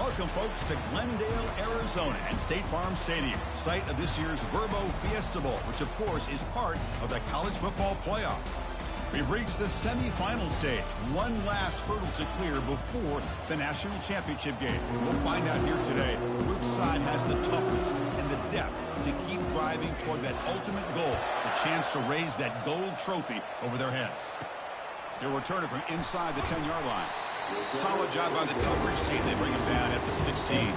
Welcome, folks, to Glendale, Arizona and State Farm Stadium, site of this year's Verbo Fiesta Bowl, which, of course, is part of the college football playoff. We've reached the semifinal stage. One last hurdle to clear before the national championship game. We'll find out here today which side has the toughness and the depth to keep driving toward that ultimate goal, the chance to raise that gold trophy over their heads. They'll return it from inside the 10-yard line. Solid job by the coverage team. They bring him down at the 16.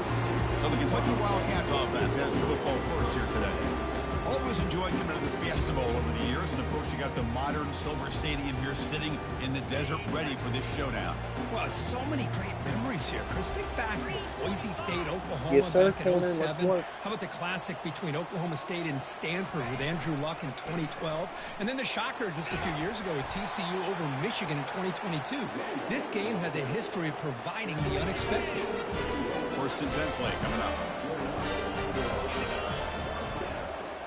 So the Kentucky Wildcats offense has the football first here today. Always enjoyed coming to the Fiesta Bowl over the years, and of course you got the modern Silver Stadium here sitting in the desert ready for this showdown. Well, it's so many great memories here, Chris. Think back to Boise State, Oklahoma yes, sir, back in 07. How about the classic between Oklahoma State and Stanford with Andrew Luck in 2012? And then the shocker just a few years ago with TCU over Michigan in 2022. This game has a history of providing the unexpected. First and 10 play coming up.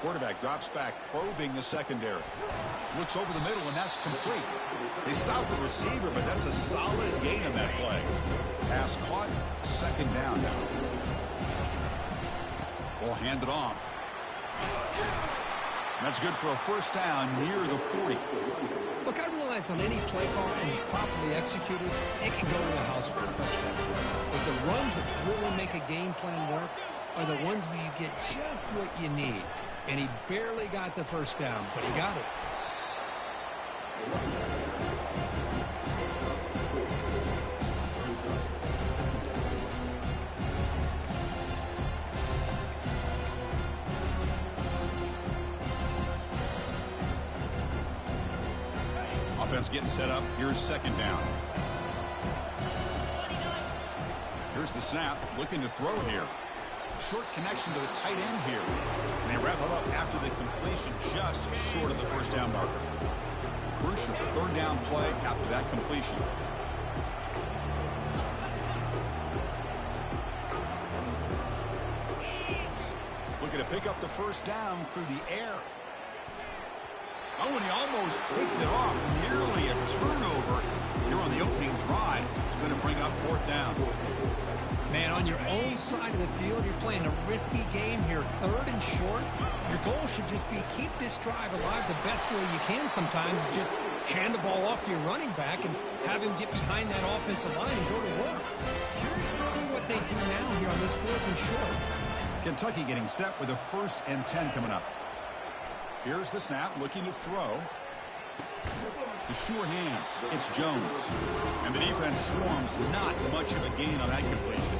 Quarterback drops back, probing the secondary. Looks over the middle, and that's complete. They stop the receiver, but that's a solid gain on that play. Pass caught, second down now. We'll hand it off. That's good for a first down near the 40. Look, I realize on any play call, when it's properly executed, it can go to the house for a touchdown. But the runs that really make a game plan work are the ones where you get just what you need. And he barely got the first down, but he got it. Offense getting set up. Here's second down. Here's the snap. Looking to throw here. Short connection to the tight end here. And they wrap it up after the completion just short of the first down marker. Crucial third down play after that completion. Looking to pick up the first down through the air. Oh, and he almost picked it off. Nearly a turnover here on the opening drive. It's going to bring up fourth down. Man, on your own side of the field, you're playing a risky game here. Third and short. Your goal should just be keep this drive alive the best way you can sometimes. Is just hand the ball off to your running back and have him get behind that offensive line and go to work. Curious to see what they do now here on this fourth and short. Kentucky getting set with a first and 10 coming up. Here's the snap, looking to throw. The sure hands. It's Jones. And the defense swarms. Not much of a gain on that completion.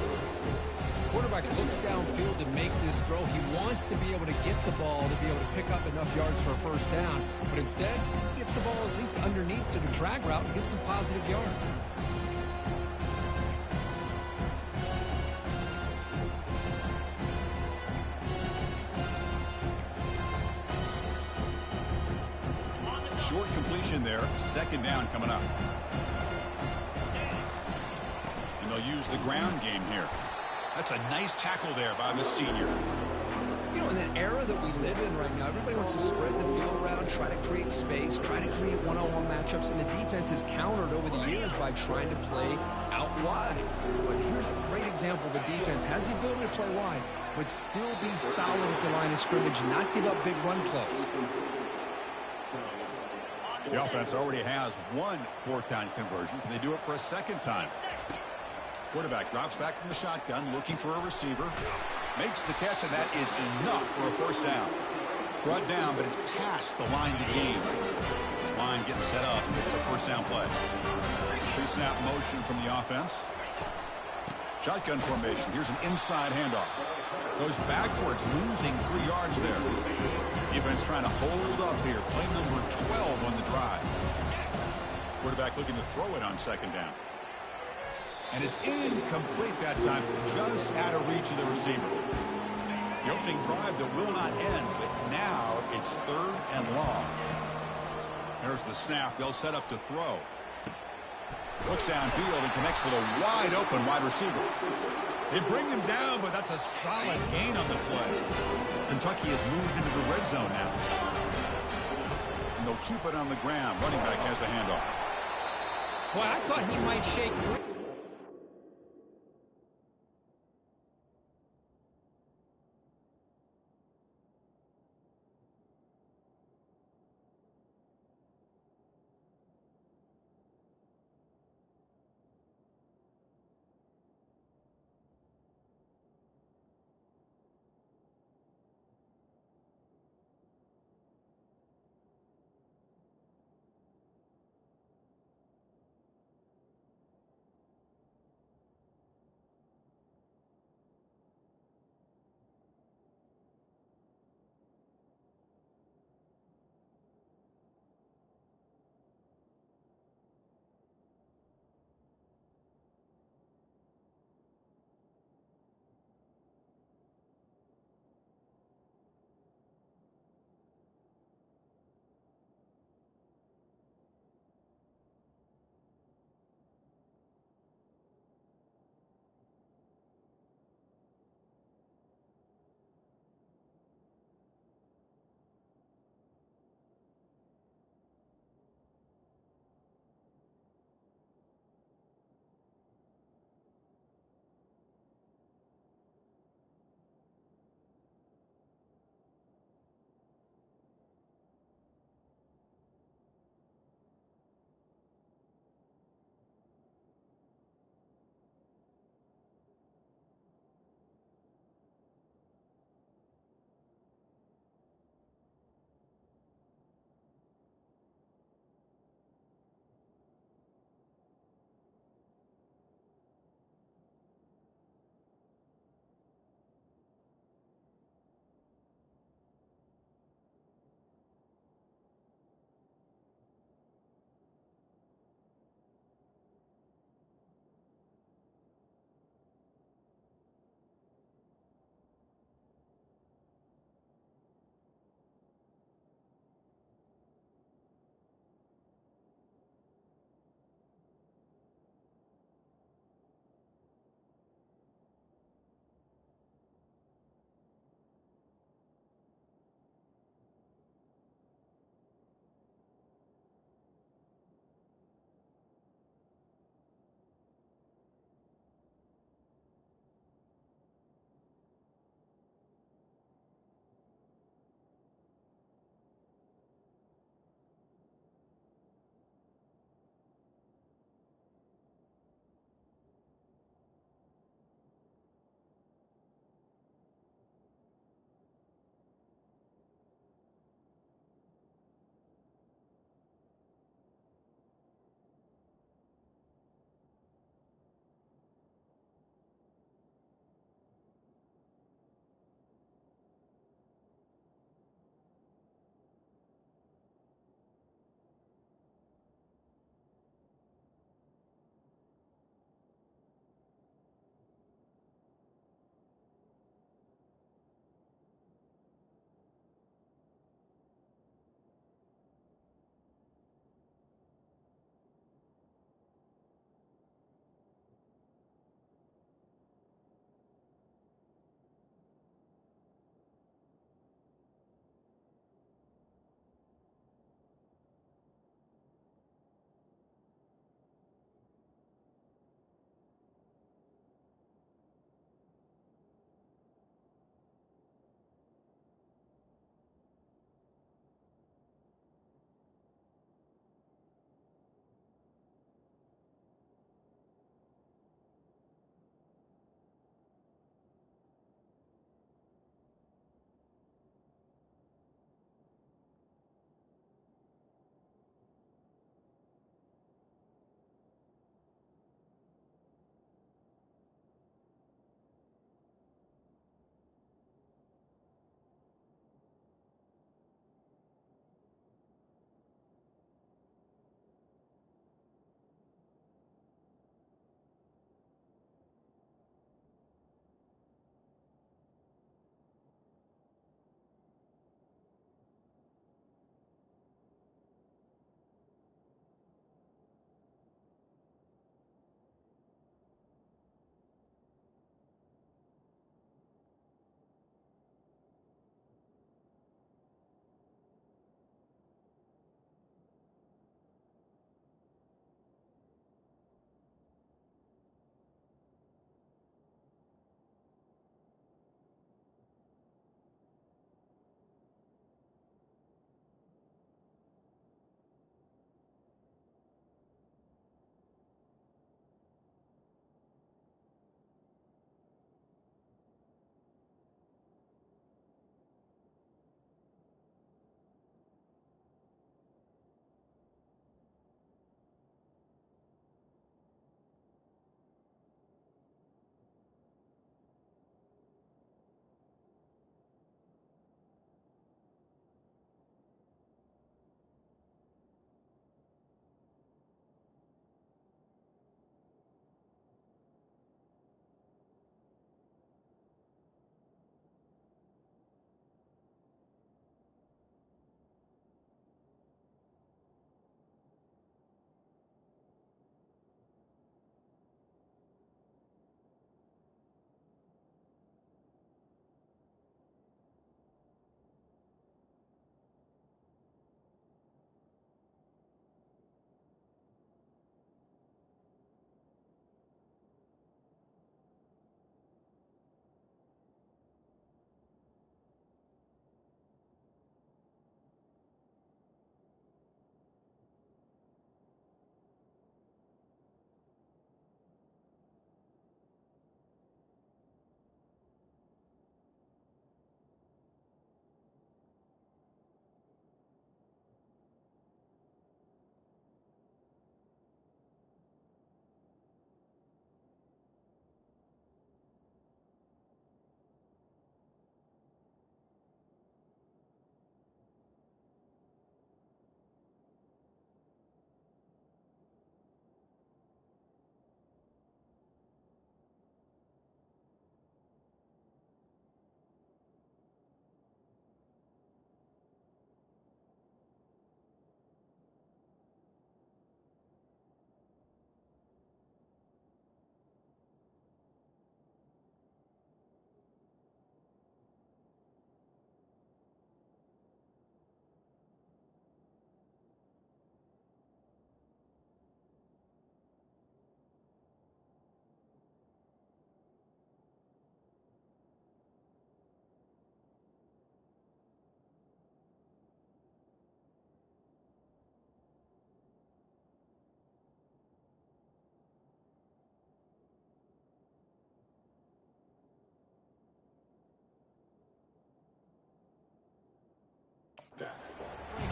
Quarterback looks downfield to make this throw. He wants to be able to get the ball to be able to pick up enough yards for a first down. But instead, he gets the ball at least underneath to the drag route and gets some positive yards. Short completion there. Second down coming up. And they'll use the ground game here. That's a nice tackle there by the senior. You know, in that era that we live in right now, everybody wants to spread the field around, try to create space, try to create one-on-one matchups, and the defense has countered over the years by trying to play out wide. But here's a great example of a defense has the ability to play wide, but still be solid at the line of scrimmage, not give up big run plays. The offense already has one fourth-down conversion. Can they do it for a second time? Quarterback drops back from the shotgun, looking for a receiver. Makes the catch, and that is enough for a first down. Brought down, but it's past the line to gain. This line getting set up. It's a first down play. Pre-snap motion from the offense. Shotgun formation. Here's an inside handoff. Goes backwards, losing 3 yards there. Defense trying to hold up here. Play number 12 on the drive. Quarterback looking to throw it on second down. And it's incomplete that time, just out of reach of the receiver. The opening drive that will not end, but now it's third and long. There's the snap. They'll set up to throw. Looks downfield and connects with a wide open wide receiver. They bring him down, but that's a solid gain on the play. Kentucky has moved into the red zone now. And they'll keep it on the ground. Running back has the handoff. Boy, I thought he might shake free.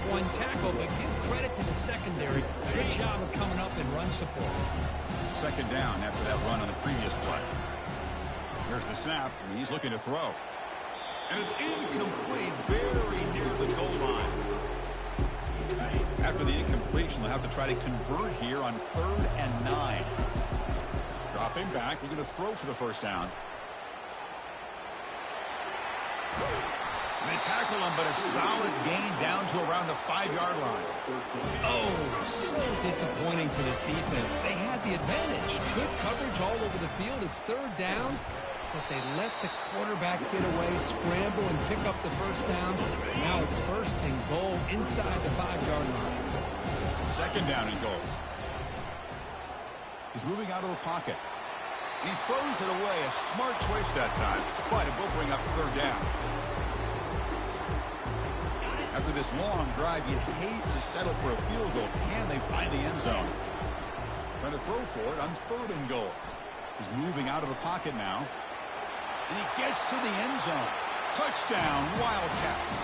One tackle, but give credit to the secondary. Good job of coming up and run support. Second down after that run on the previous play. Here's the snap, and he's looking to throw. And it's incomplete, very near the goal line. After the incompletion, they'll have to try to convert here on 3rd and 9. Dropping back, looking to throw for the first down. They tackle him, but a solid gain down to around the 5-yard line. Oh, so disappointing for this defense. They had the advantage. Good coverage all over the field. It's 3rd down, but they let the quarterback get away, scramble, and pick up the first down. Now it's 1st and goal inside the 5-yard line. 2nd down and goal. He's moving out of the pocket. And he throws it away. A smart choice that time, but it will bring up 3rd down. After this long drive, you'd hate to settle for a field goal. Can they find the end zone? Trying to throw for it on 3rd and goal. He's moving out of the pocket now. And he gets to the end zone. Touchdown, Wildcats.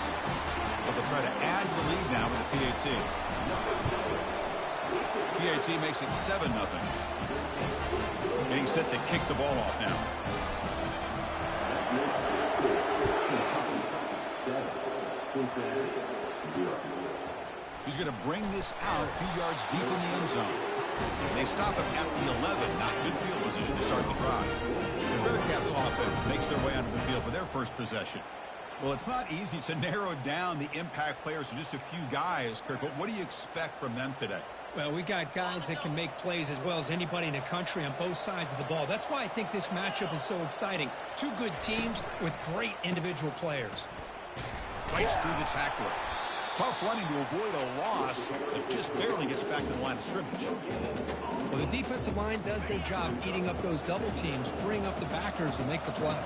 But they'll try to add to the lead now with the PAT. PAT makes it 7-0. Getting set to kick the ball off now. He's going to bring this out a few yards deep in the end zone. They stop him at the 11. Not good field position to start the drive. The Bearcats offense makes their way onto the field for their first possession. Well, it's not easy to narrow down the impact players to just a few guys, Kirk, but what do you expect from them today? Well, we got guys that can make plays as well as anybody in the country on both sides of the ball. That's why I think this matchup is so exciting. Two good teams with great individual players. Fights through the tackler. Tough running to avoid a loss, but just barely gets back to the line of scrimmage. Well, the defensive line does their job eating up those double teams, freeing up the backers to make the play.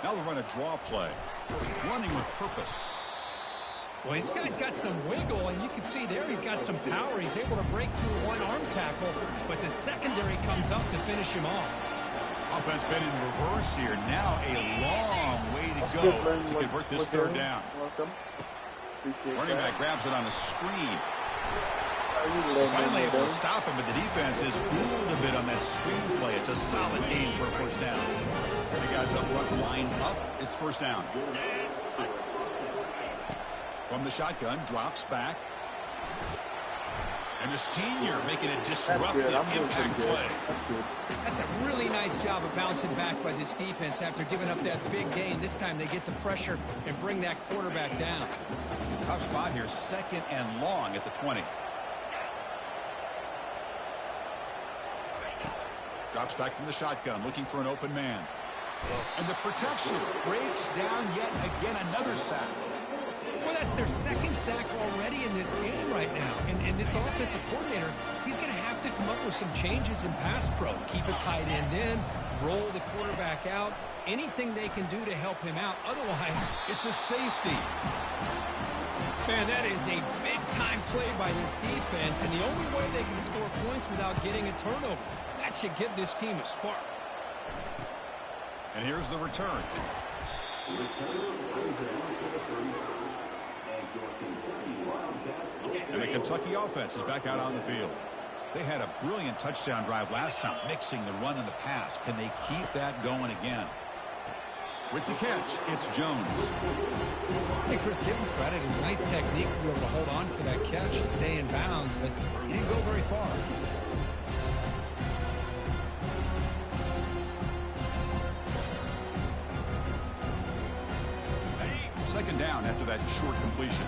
Now they'll run a draw play. Running with purpose. Well, this guy's got some wiggle, and you can see there he's got some power. He's able to break through one arm tackle, but the secondary comes up to finish him off. Offense been in reverse here. Now a long way to go to convert this 3rd down. Running back grabs it on a screen. Finally able to stop him, but the defense is fooled a bit on that screen play. It's a solid game for a first down. The guys up front line up. It's 1st down. From the shotgun, drops back. And the senior making a disruptive impact play. That's good. That's a really nice job of bouncing back by this defense after giving up that big gain. This time they get the pressure and bring that quarterback down. Tough spot here, 2nd and long at the 20. Drops back from the shotgun, looking for an open man. And the protection breaks down yet again, another sack. Well, that's their 2nd sack already in this game right now. And this offensive coordinator, he's going to have to come up with some changes in pass pro. Keep a tight end in, roll the quarterback out, anything they can do to help him out. Otherwise, it's a safety. Man, that is a big-time play by this defense, and the only way they can score points without getting a turnover. That should give this team a spark. And here's the return. And the Kentucky offense is back out on the field. They had a brilliant touchdown drive last time, mixing the run and the pass. Can they keep that going again? With the catch, it's Jones. Hey, Chris, give him credit. It was nice technique to be able to hold on for that catch and stay in bounds, but he didn't go very far. Second down after that short completion.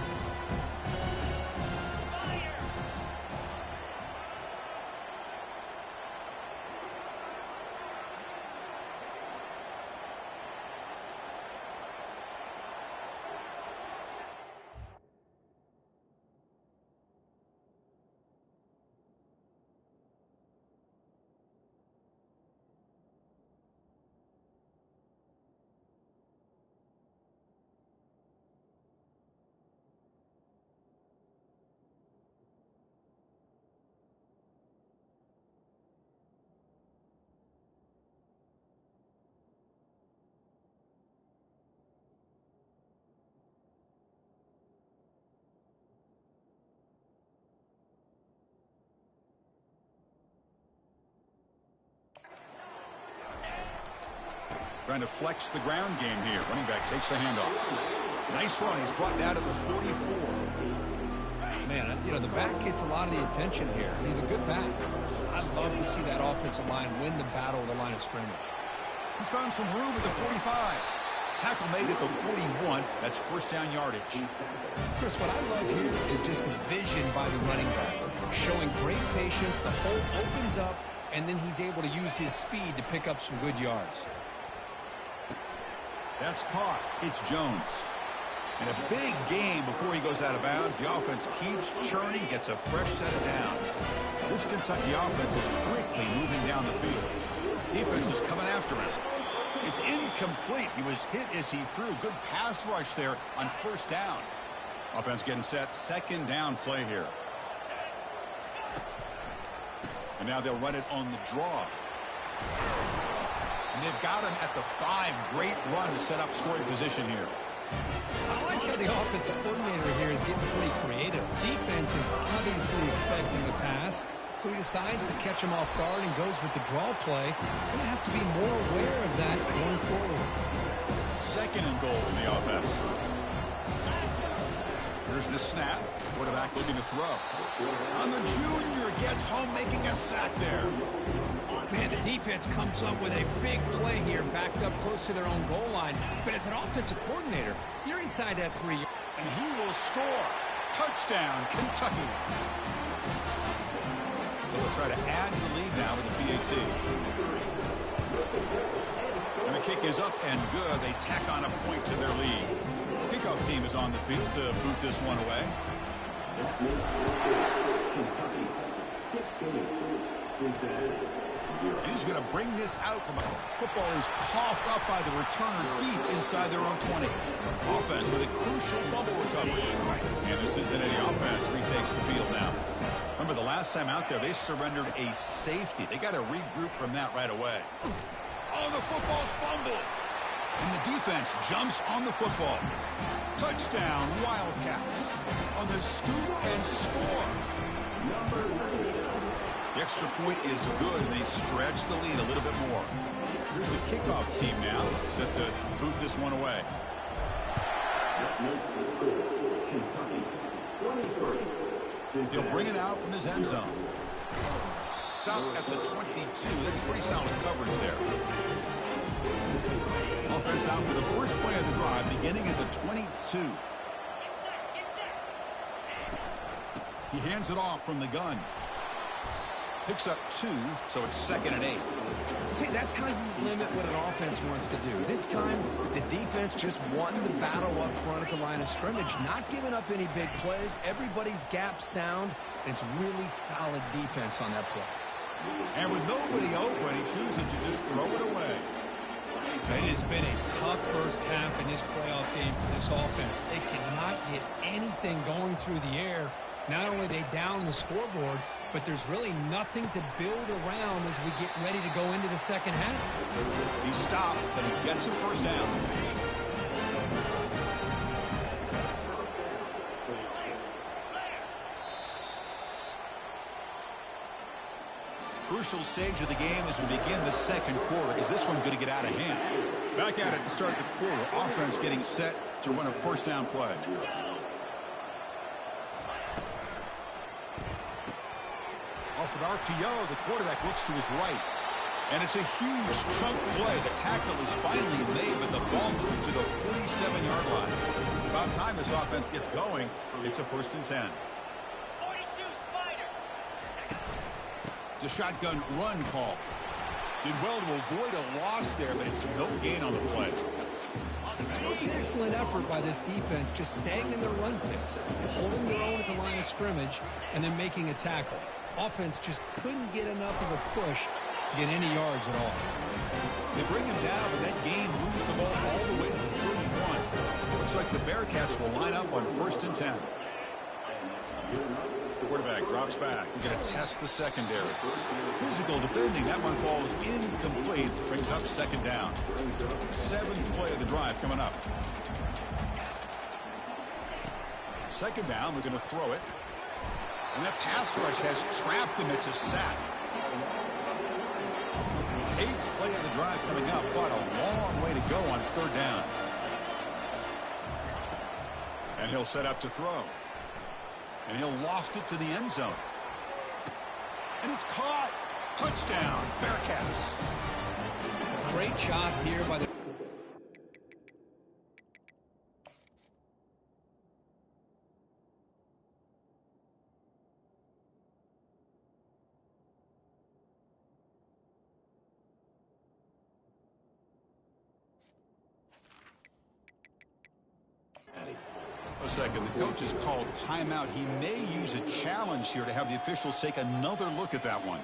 Trying to flex the ground game here. Running back takes the handoff. Nice run. He's brought down to the 44. Man, you know, the back gets a lot of the attention here. He's a good back. I'd love to see that offensive line win the battle at the line of scrimmage. He's found some room at the 45. Tackle made at the 41. That's first down yardage. Chris, what I love here is just the vision by the running back. Showing great patience. The hole opens up, and then he's able to use his speed to pick up some good yards. That's caught. It's Jones. And a big game before he goes out of bounds. The offense keeps churning, gets a fresh set of downs. This Kentucky offense is quickly moving down the field. Defense is coming after him. It's incomplete. He was hit as he threw. Good pass rush there on first down. Offense getting set. Second down play here. And now they'll run it on the draw. And they've got him at the 5. Great run to set up scoring position here. I like how the offensive coordinator here is getting pretty creative. Defense is obviously expecting the pass, so he decides to catch him off guard and goes with the draw play. Going to have to be more aware of that going forward. Second and goal from the offense. Here's the snap. Quarterback looking to throw. On the junior, gets home, making a sack there. Man, the defense comes up with a big play here, backed up close to their own goal line. But as an offensive coordinator, you're inside that 3. And he will score. Touchdown, Kentucky. They'll try to add the lead now with the PAT. And the kick is up and good. They tack on a point to their lead. Kickoff team is on the field to boot this one away. And he's going to bring this out from a football is coughed up by the returner deep inside their own 20. Offense with a crucial fumble recovery. And the Cincinnati offense retakes the field now. Remember the last time out there, they surrendered a safety. They got to regroup from that right away. Oh, the football's fumbled. And the defense jumps on the football. Touchdown, Wildcats. On the scoop and score. The extra point is good, and they stretch the lead a little bit more. Here's the kickoff team now, set to boot this one away. He'll bring it out from his end zone. Stop at the 22. That's pretty solid coverage there. Offense out for the first play of the drive, beginning at the 22. He hands it off from the gun. Picks up 2, so it's 2nd and 8. See, that's how you limit what an offense wants to do. This time, the defense just won the battle up front at the line of scrimmage, not giving up any big plays. Everybody's gap sound. It's really solid defense on that play. And with nobody open, he chooses to just throw it away. It has been a tough first half in this playoff game for this offense. They cannot get anything going through the air. Not only they down the scoreboard, but there's really nothing to build around as we get ready to go into the second half. He stopped, but he gets a first down. Crucial stage of the game as we begin the second quarter. Is this one going to get out of hand? Back at it to start the quarter. Offense getting set to run a first down play. Off an RPO, the quarterback looks to his right. And it's a huge chunk play. The tackle is finally made, but the ball moved to the 47-yard line. About time this offense gets going, it's a 1st and 10. It's a shotgun run call. Did well to avoid a loss there, but it's no gain on the play. It was an excellent effort by this defense, just staying in their run fix, holding their own at the line of scrimmage, and then making a tackle. Offense just couldn't get enough of a push to get any yards at all. They bring him down, but that gain moves the ball all the way to the 31. Looks like the Bearcats will line up on 1st and 10. Quarterback drops back. We're going to test the secondary. Physical defending. That one falls incomplete. Brings up 2nd down. 7th play of the drive coming up. 2nd down. We're going to throw it. And that pass rush has trapped him. It's a sack. 8th play play of the drive coming up, but a long way to go on third down. And he'll set up to throw. And he'll loft it to the end zone. And it's caught. Touchdown, Bearcats. Great job here by the... A second. The coach has called timeout. He may use a challenge here to have the officials take another look at that one.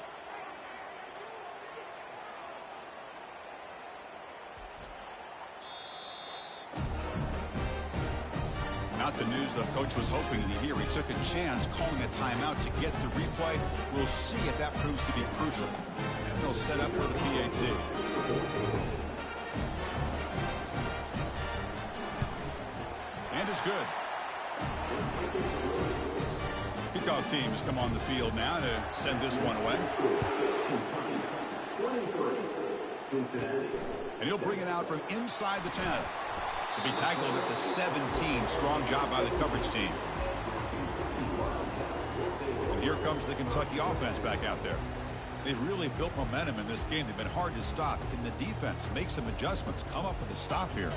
Not the news the coach was hoping to hear. He took a chance calling a timeout to get the replay. We'll see if that proves to be crucial. And they'll set up for the PAT. And it's good. Kickoff team has come on the field now to send this one away. And he'll bring it out from inside the 10. To be tackled at the 17. Strong job by the coverage team. And here comes the Kentucky offense back out there. They've really built momentum in this game. They've been hard to stop. Can the defense make some adjustments? Come up with a stop here.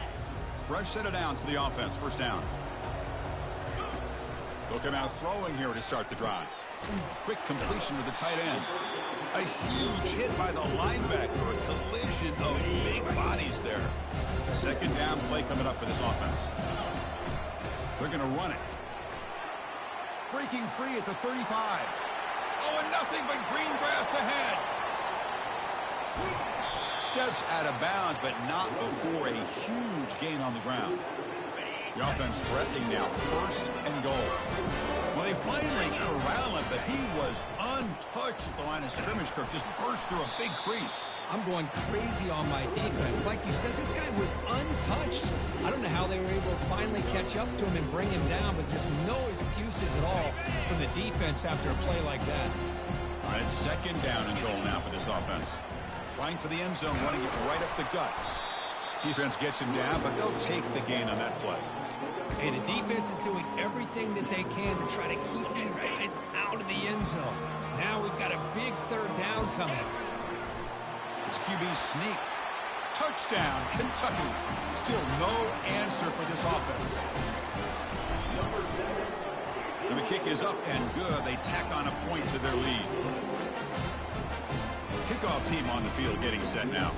Fresh set of downs for the offense. First down. They'll come out throwing here to start the drive. Quick completion to the tight end. A huge hit by the linebacker. A collision of big bodies there. Second down play coming up for this offense. They're going to run it. Breaking free at the 35. Oh, and nothing but green grass ahead. Steps out of bounds, but not before a huge gain on the ground. The offense threatening now, first and goal. Well, they finally corral him, but he was untouched at the line of scrimmage. Kirk just burst through a big crease. I'm going crazy on my defense. Like you said, this guy was untouched. I don't know how they were able to finally catch up to him and bring him down, but just no excuses at all from the defense after a play like that. All right, second down and goal now for this offense. Trying for the end zone, running it right up the gut. Defense gets him down, but they'll take the gain on that play. And the defense is doing everything that they can to try to keep these guys out of the end zone. Now we've got a big third down coming. It's QB sneak. Touchdown, Kentucky. Still no answer for this offense. And the kick is up and good. They tack on a point to their lead. Kickoff team on the field getting set now.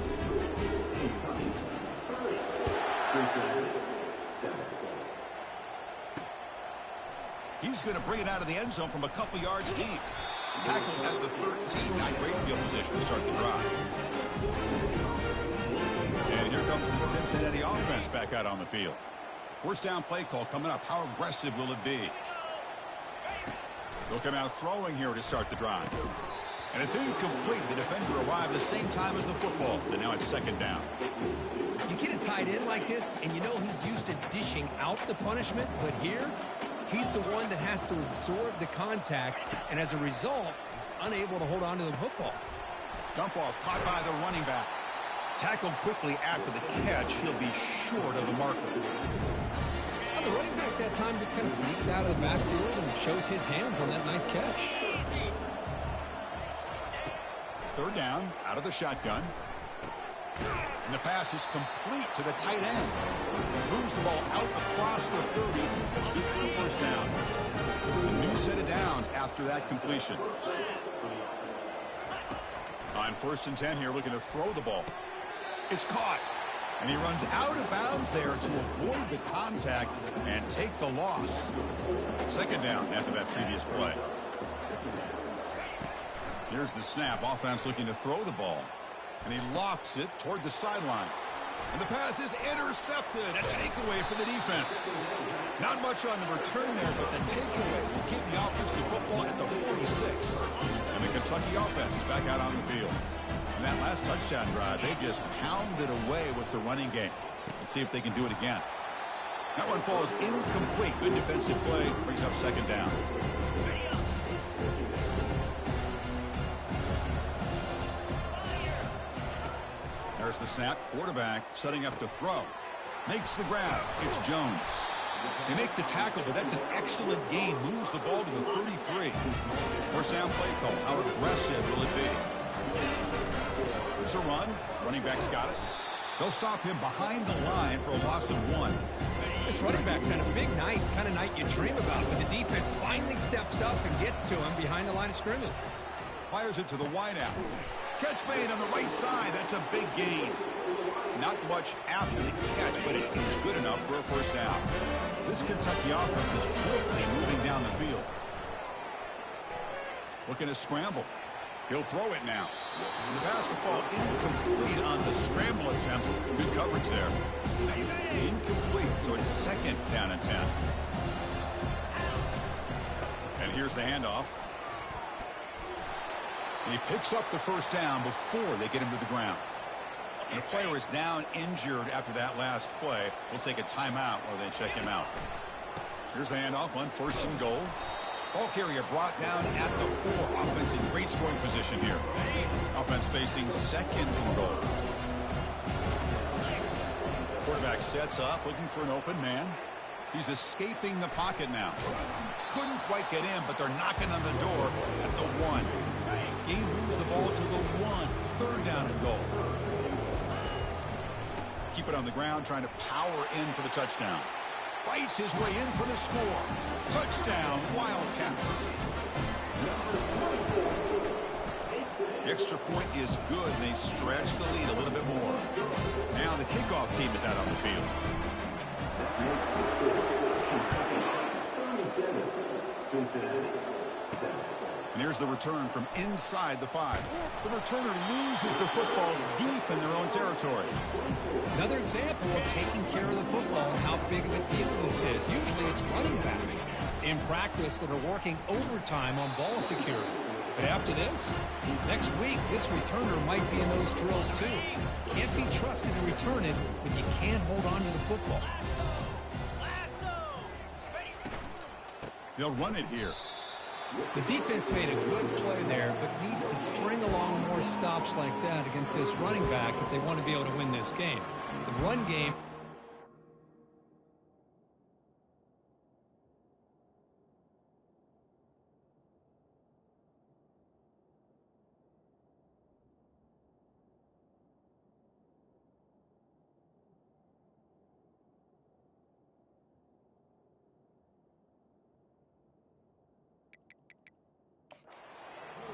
He's going to bring it out of the end zone from a couple yards deep. Tackled at the 13. Not great field position to start the drive. And here comes the Cincinnati offense back out on the field. First down play call coming up. How aggressive will it be? They'll come out throwing here to start the drive. And it's incomplete. The defender arrived the same time as the football. And now it's second down. You get a tight end like this, and you know he's used to dishing out the punishment, but here, he's the one that has to absorb the contact, and as a result, he's unable to hold on to the football. Dump off caught by the running back. Tackled quickly after the catch. He'll be short of the marker. Well, the running back that time just kind of sneaks out of the backfield and shows his hands on that nice catch. Third down, out of the shotgun. And the pass is complete to the tight end. Moves the ball out across the 30. That's good for a first down. A new set of downs after that completion. On first and 10 here, looking to throw the ball. It's caught. And he runs out of bounds there to avoid the contact and take the loss. Second down after that previous play. Here's the snap. Offense looking to throw the ball. And he lofts it toward the sideline. And the pass is intercepted. A takeaway for the defense. Not much on the return there, but the takeaway will give the offense the football at the 46. And the Kentucky offense is back out on the field. And that last touchdown drive, they just pounded away with the running game. Let's see if they can do it again. That one falls incomplete. Good defensive play. Brings up second down. There's the snap. Quarterback setting up to throw. Makes the grab. It's Jones. They make the tackle, but that's an excellent gain. Moves the ball to the 33. First down play call. How aggressive will it be? Here's a run. Running back's got it. They'll stop him behind the line for a loss of 1. This running back's had a big night, kind of night you dream about, but the defense finally steps up and gets to him behind the line of scrimmage. Fires it to the wideout. Catch made on the right side. That's a big gain. Not much after the catch, but it is good enough for a first down. This Kentucky offense is quickly moving down the field. Looking to scramble. He'll throw it now. And the pass will fall incomplete on the scramble attempt. Good coverage there. Incomplete, so it's second down and 10. And here's the handoff. And he picks up the first down before they get him to the ground. And the player is down injured after that last play. We'll take a timeout while they check him out. Here's the handoff on 1st and goal. Ball carrier brought down at the 4. Offense in great scoring position here. Offense facing 2nd and goal. Quarterback sets up, looking for an open man. He's escaping the pocket now. Couldn't quite get in, but they're knocking on the door at the 1. Game moves the ball to the 1. 3rd down and goal. Keep it on the ground, trying to power in for the touchdown. Fights his way in for the score. Touchdown, Wildcats. The extra point is good, and they stretch the lead a little bit more. Now the kickoff team is out on the field. And here's the return from inside the 5. The returner loses the football deep in their own territory. Another example of taking care of the football and how big of a deal this is. Usually it's running backs in practice that are working overtime on ball security. But after this, next week, this returner might be in those drills too. Can't be trusted to return it when you can't hold on to the football. They'll run it here. The defense made a good play there, but needs to string along more stops like that against this running back if they want to be able to win this game. The run game...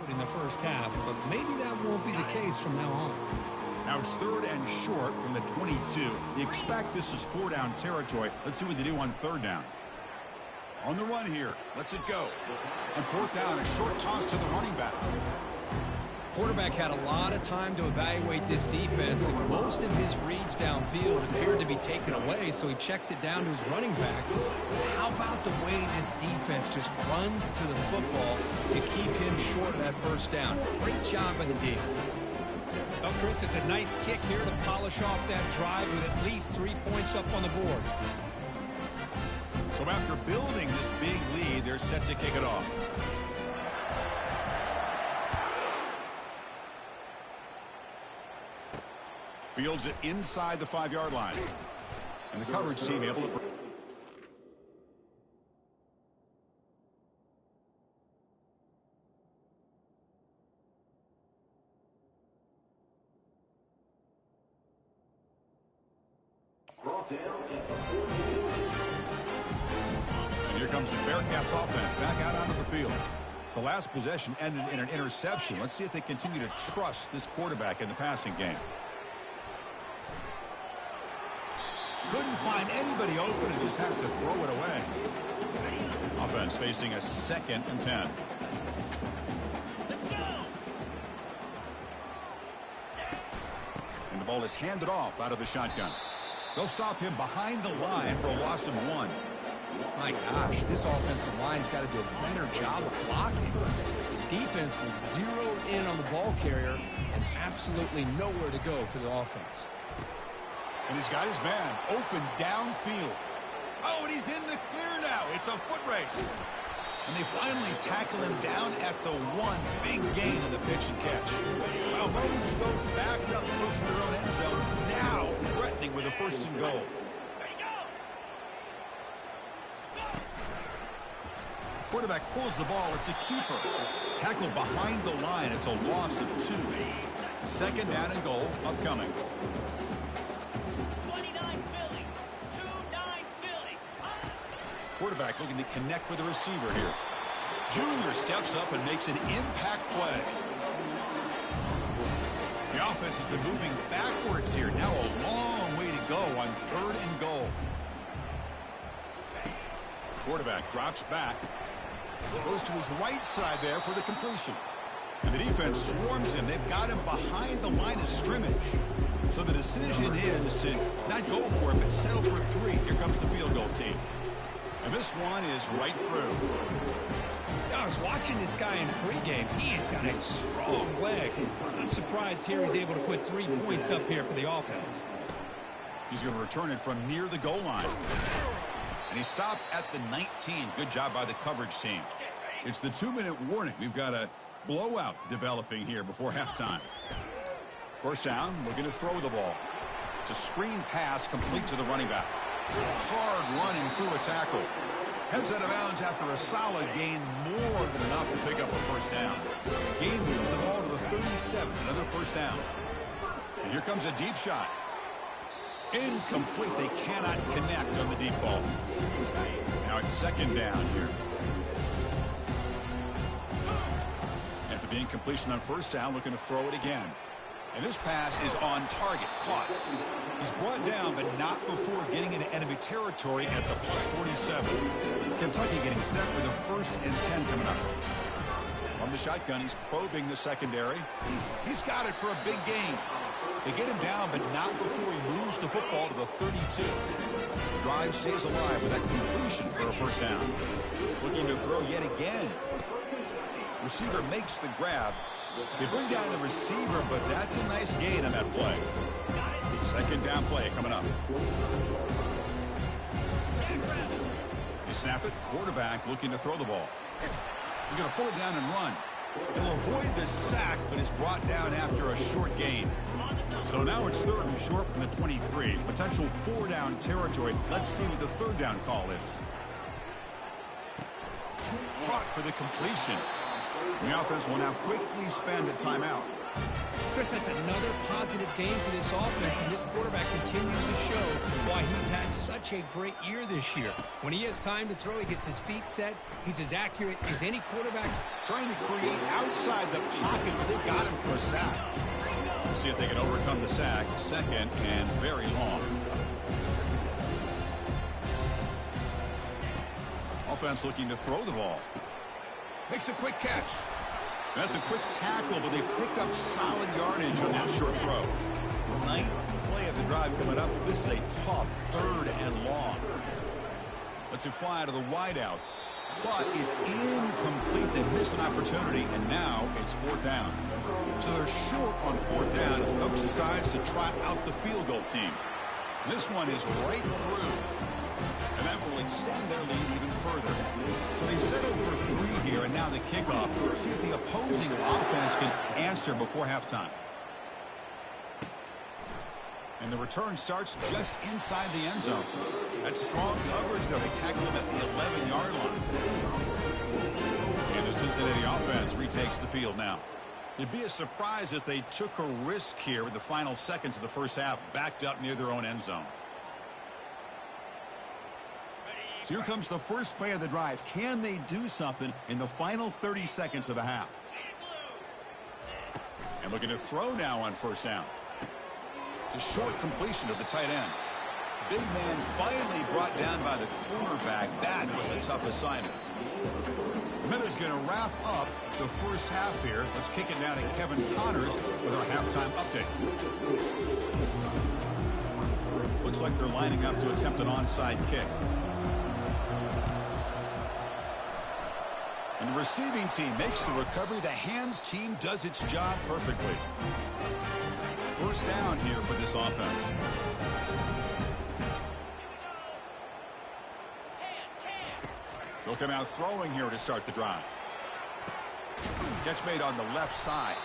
in the first half, but maybe that won't be the case from now on. Now it's 3rd and short from the 22. You expect this is 4-down territory. Let's see what they do on 3rd down. On the run here. Lets it go. On 4th down, a short toss to the running back. Quarterback had a lot of time to evaluate this defense, and most of his reads downfield appeared to be taken away, so he checks it down to his running back. How about the way this defense just runs to the football to keep him short of that first down? Great job by the D. Well, Chris, it's a nice kick here to polish off that drive with at least 3 points up on the board. So after building this big lead, they're set to kick it off. Fields it inside the 5-yard line. And the coverage team able to... And here comes the Bearcats offense back out onto the field. The last possession ended in an interception. Let's see if they continue to trust this quarterback in the passing game. Couldn't find anybody open and just has to throw it away. Offense facing a 2nd and 10. And the ball is handed off out of the shotgun. They'll stop him behind the line for a loss of 1. My gosh, this offensive line's got to do a better job of blocking. The defense was zeroed in on the ball carrier and absolutely nowhere to go for the offense. And he's got his man open downfield. Oh, and he's in the clear now. It's a foot race. And they finally tackle him down at the 1. Big gain in the pitch and catch. Well, Rhodes go backed up close to their own end zone. goal. Quarterback pulls the ball. It's a keeper. Tackle behind the line. It's a loss of 2. Second down and goal upcoming. 29 Philly. 2-9 Philly. Quarterback looking to connect with the receiver here. Junior steps up and makes an impact play. The offense has been moving backwards here. Now a long way to go on 3rd and goal. Quarterback drops back. Goes to his right side there for the completion. And the defense swarms him. They've got him behind the line of scrimmage. So the decision is to not go for it, but settle for 3. Here comes the field goal team. And this one is right through. I was watching this guy in pregame. He has got a strong leg. I'm surprised here he's able to put 3 points up here for the offense. He's going to return it from near the goal line. And he stopped at the 19. Good job by the coverage team. It's the 2-minute warning. We've got a blowout developing here before halftime. First down, looking to throw the ball. It's a screen pass complete to the running back. Hard running through a tackle. Heads out of bounds after a solid gain, more than enough to pick up a first down. Gain moves the ball to the 37, another first down. And here comes a deep shot. Incomplete. They cannot connect on the deep ball. Now it's second down here. After the incompletion on first down, looking to throw it again. And this pass is on target. Caught. He's brought down, but not before getting into enemy territory at the +47. Kentucky getting set for the 1st and 10 coming up. From the shotgun, he's probing the secondary. He's got it for a big gain. They get him down, but not before he moves the football to the 32. Drive stays alive with that completion for a first down. Looking to throw yet again. Receiver makes the grab. They bring down the receiver, but that's a nice gain on that play. Second down play coming up. They snap it. Quarterback looking to throw the ball. He's going to pull it down and run. He'll avoid the sack, but is brought down after a short gain. So now it's 3rd and short from the 23. Potential 4-down territory. Let's see what the 3rd down call is. Caught for the completion. The offense will now quickly spend a timeout. Chris, that's another positive game for this offense, and this quarterback continues to show why he's had such a great year this year. When he has time to throw, he gets his feet set. He's as accurate as any quarterback. Trying to create outside the pocket, but they've got him for a sack. We'll see if they can overcome the sack. Second and very long. Offense looking to throw the ball. Makes a quick catch. That's a quick tackle, but they pick up solid yardage on that short throw. 9th play of the drive coming up. This is a tough 3rd and long. Lets it fly out of the wideout. But it's incomplete. They miss an opportunity, and now it's 4th down. So they're short on 4th down, and the coach decides to trot out the field goal team. This one is right through. And that will extend their lead even further. So they settle for 3 here, and now the kickoff. See if the opposing offense can answer before halftime. And the return starts just inside the end zone. That's strong coverage, though. They tackle him at the 11-yard line. And the Cincinnati offense retakes the field now. It'd be a surprise if they took a risk here with the final seconds of the first half, backed up near their own end zone. So here comes the first play of the drive. Can they do something in the final 30 seconds of the half? And looking to throw now on first down. It's a short completion of the tight end. Big man finally brought down by the cornerback. That was a tough assignment. Miller's going to wrap up the first half here. Let's kick it down to Kevin Connors with our halftime update. Looks like they're lining up to attempt an onside kick. And the receiving team makes the recovery. The hands team does its job perfectly. First down here for this offense. They'll come out throwing here to start the drive. Catch made on the left side.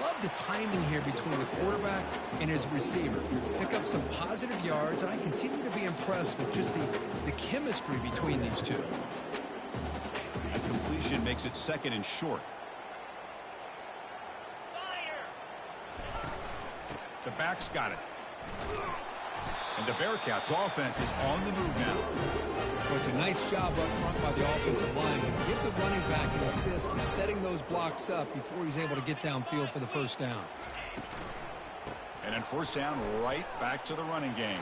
Love the timing here between the quarterback and his receiver. Pick up some positive yards, and I continue to be impressed with just the chemistry between these two. A completion makes it 2nd and short. The back's got it. And the Bearcats offense is on the move now. Well, it's a nice job up front by the offensive line. Give the running back an assist for setting those blocks up before he's able to get downfield for the first down. And then 1st down, right back to the running game.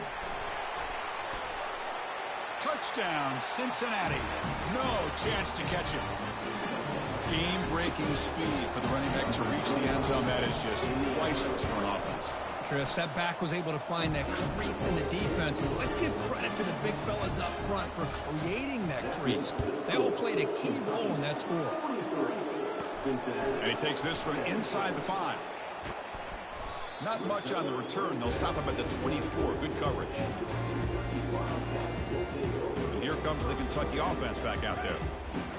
Touchdown, Cincinnati. No chance to catch it. Game-breaking speed for the running back to reach the end zone. That is just priceless for an offense. Chris, that back was able to find that crease in the defense. And let's give credit to the big fellas up front for creating that crease. They all played a key role in that score. And he takes this from inside the 5. Not much on the return. They'll stop him at the 24. Good coverage. And here comes the Kentucky offense back out there.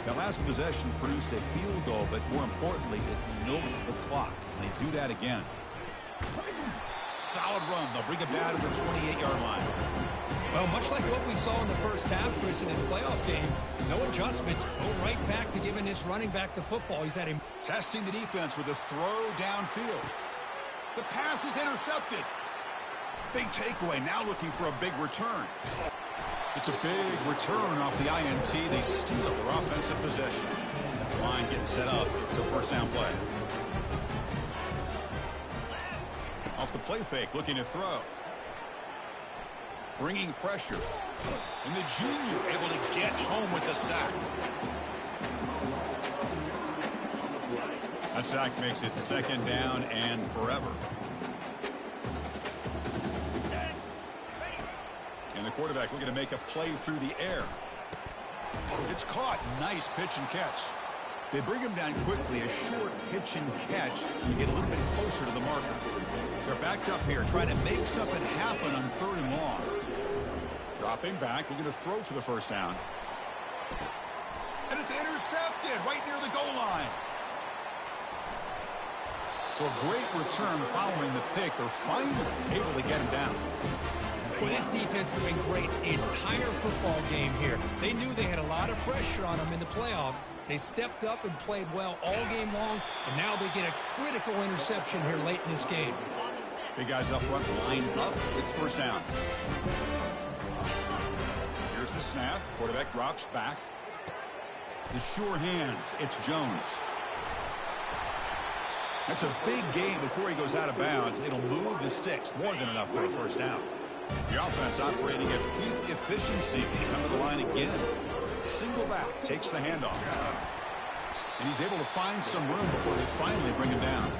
That last possession produced a field goal, but more importantly, it milked the clock. And they do that again. Solid run. They'll bring it down to the 28-yard line. Well, much like what we saw in the first half, Chris, in his playoff game, no adjustments. Go right back to giving this running back to football. He's had him testing the defense with a throw downfield. The pass is intercepted. Big takeaway. Now looking for a big return. It's a big return off the INT. They steal their offensive possession. Line getting set up. It's a 1st down play. Off the play fake, looking to throw. Bringing pressure. And the junior able to get home with the sack. That sack makes it 2nd down and forever. And the quarterback looking to make a play through the air. It's caught. Nice pitch and catch. They bring him down quickly. A short pitch and catch to get a little bit closer to the marker. They're backed up here trying to make something happen on 3rd and long. Dropping back. Looking to throw for the 1st down. And it's intercepted right near the goal line. So a great return following the pick. They're finally able to get him down. Well, this defense has been great the entire football game here. They knew they had a lot of pressure on them in the playoff. They stepped up and played well all game long, and now they get a critical interception here late in this game. Big guys up front, lined up. It's 1st down. Here's the snap. Quarterback drops back. The sure hands. It's Jones. That's a big gain before he goes out of bounds. It'll move the sticks. More than enough for a 1st down. The offense operating at peak efficiency. They come to the line again. Single back. Takes the handoff. And he's able to find some room before they finally bring him down.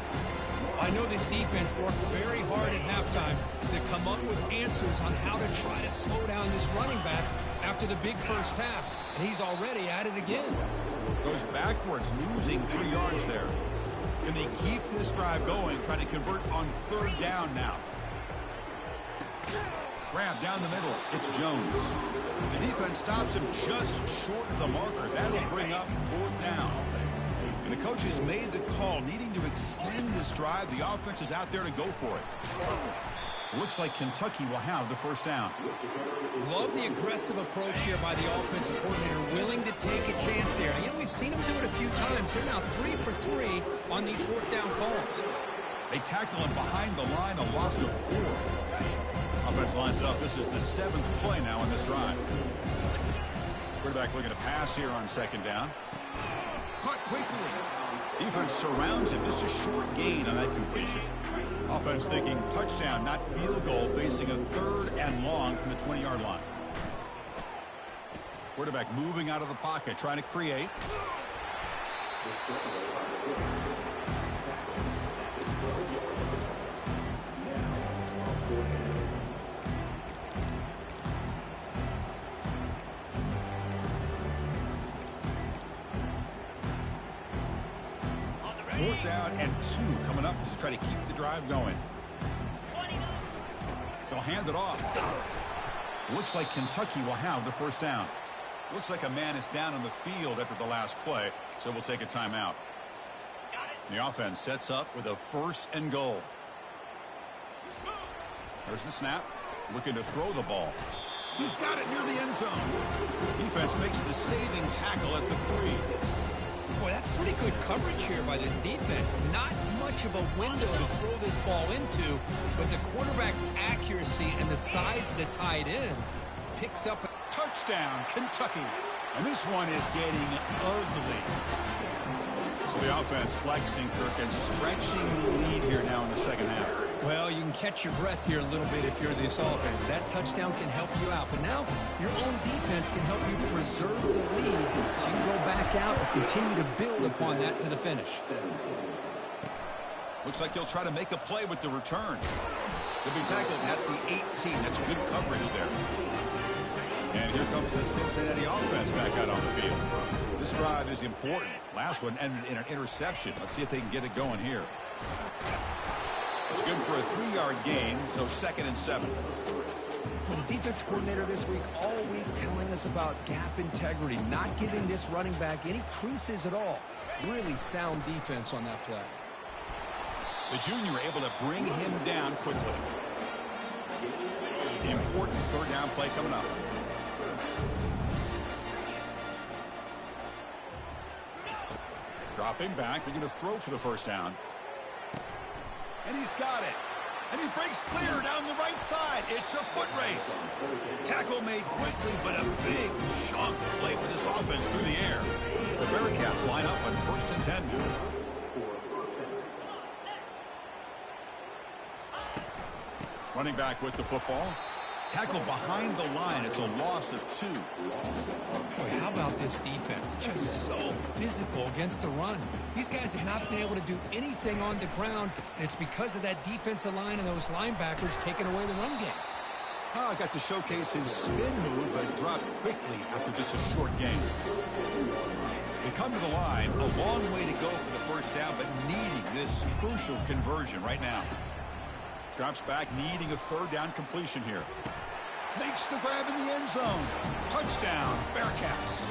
I know this defense worked very hard at halftime to come up with answers on how to try to slow down this running back after the big first half. And he's already at it again. Goes backwards, losing 3 yards there. Can they keep this drive going, trying to convert on 3rd down now? Grab down the middle. It's Jones. The defense stops him just short of the marker. That'll bring up 4th down. And the coach has made the call, needing to extend this drive. The offense is out there to go for it. Looks like Kentucky will have the 1st down. Love the aggressive approach here by the offensive coordinator, willing to take a chance here. You know, we've seen him do it a few times. They're now 3 for 3 on these 4th down calls. They tackle him behind the line, a loss of 4. Offense lines up. This is the 7th play now on this drive. Quarterback looking to pass here on 2nd down. Caught quickly. Defense surrounds him. Just a short gain on that completion. Offense thinking touchdown, not field goal, facing a 3rd and long from the 20-yard line. Quarterback moving out of the pocket, trying to create. Fourth down and 2 coming up as they try to keep the drive going. They'll hand it off. Looks like Kentucky will have the 1st down. Looks like a man is down on the field after the last play, so we'll take a timeout. The offense sets up with a 1st and goal. There's the snap. Looking to throw the ball. He's got it near the end zone. Defense makes the saving tackle at the 3. Boy, that's pretty good coverage here by this defense. Not much of a window to throw this ball into, but the quarterback's accuracy and the size of the tight end picks up. Touchdown, Kentucky. And this one is getting ugly. So the offense flexing, Kirk, and stretching the lead here now in the second half. Well, you can catch your breath here a little bit if you're this offense. That touchdown can help you out. But now your own defense can help you preserve the lead so you can go back out and continue to build upon that to the finish. Looks like he'll try to make a play with the return. He'll be tackled at the 18. That's good coverage there. And here comes the Cincinnati offense back out on the field. This drive is important. Last one ended in an interception. Let's see if they can get it going here. It's good for a 3-yard gain, so 2nd and 7. Well, the defense coordinator this week all week telling us about gap integrity, not giving this running back any creases at all. Really sound defense on that play. The junior able to bring him down quickly. The important 3rd down play coming up. Dropping back. They're going to throw for the 1st down. And he's got it. And he breaks clear down the right side. It's a foot race. Tackle made quickly, but a big chunk play for this offense through the air. The Bearcats line up on 1st and 10 now. Running back with the football. Tackle behind the line. It's a loss of 2. Boy, how about this defense? Just so physical against the run. These guys have not been able to do anything on the ground, and it's because of that defensive line and those linebackers taking away the run game. Oh, got to showcase his spin move, but dropped quickly after just a short gain. They come to the line. A long way to go for the 1st down, but needing this crucial conversion right now. Drops back, needing a 3rd down completion here. Makes the grab in the end zone. Touchdown, Bearcats.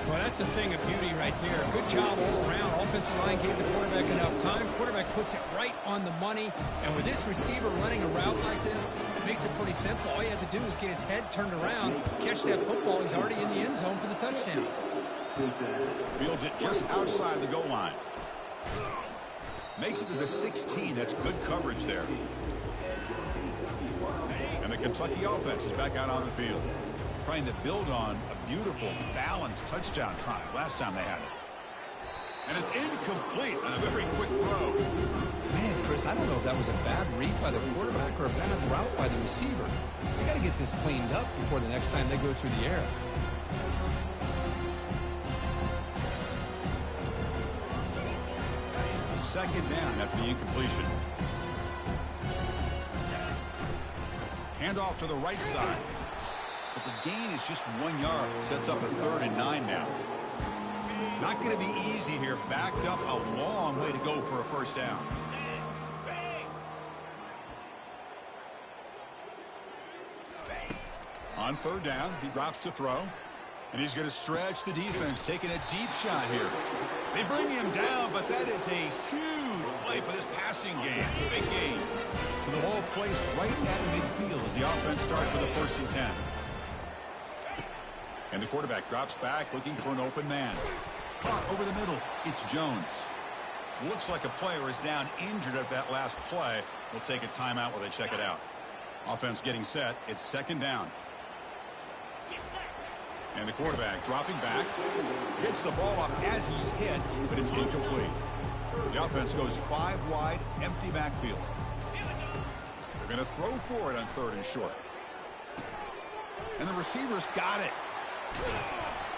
Well, that's a thing of beauty right there. Good job all around. Offensive line gave the quarterback enough time. Quarterback puts it right on the money. And with this receiver running a route like this, it makes it pretty simple. All you have to do is get his head turned around, catch that football. He's already in the end zone for the touchdown. Fields it just outside the goal line. Makes it to the 16. That's good coverage there. And the Kentucky offense is back out on the field, trying to build on a beautiful, balanced touchdown drive last time they had it. And it's incomplete on a very quick throw. Man, Chris, I don't know if that was a bad read by the quarterback or a bad route by the receiver. They got to get this cleaned up before the next time they go through the air. 2nd down after the incompletion. Handoff to the right side. But the gain is just 1 yard. Sets up a 3rd and 9 now. Not going to be easy here. Backed up a long way to go for a 1st down. On 3rd down, he drops to throw. And he's going to stretch the defense, taking a deep shot here. They bring him down, but that is a huge play for this passing game. Big gain. So the ball placed right at midfield as the offense starts with a 1st and 10. And the quarterback drops back, looking for an open man. Caught over the middle. It's Jones. Looks like a player is down injured at that last play. We'll take a timeout while they check it out. Offense getting set. It's 2nd down. And the quarterback dropping back. Gets the ball off as he's hit, but it's incomplete. The offense goes 5 wide, empty backfield. They're going to throw for it on 3rd and short. And the receiver's got it.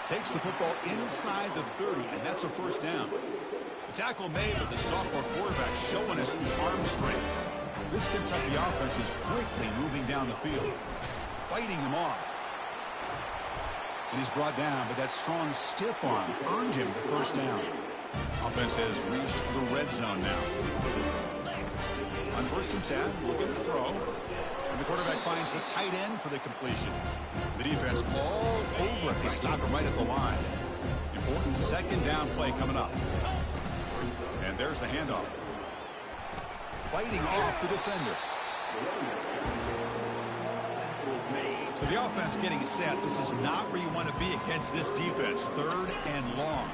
Takes the football inside the 30, and that's a 1st down. The tackle made, but the sophomore quarterback showing us the arm strength. This Kentucky offense is quickly moving down the field, fighting him off. And he's brought down, but that strong stiff arm earned him the 1st down. Offense has reached the red zone now. On 1st and 10, looking to throw. And the quarterback finds the tight end for the completion. The defense all over it. They stop him right at the line. Important 2nd down play coming up. And there's the handoff. Fighting off the defender. So the offense getting set. This is not where you want to be against this defense. 3rd and long.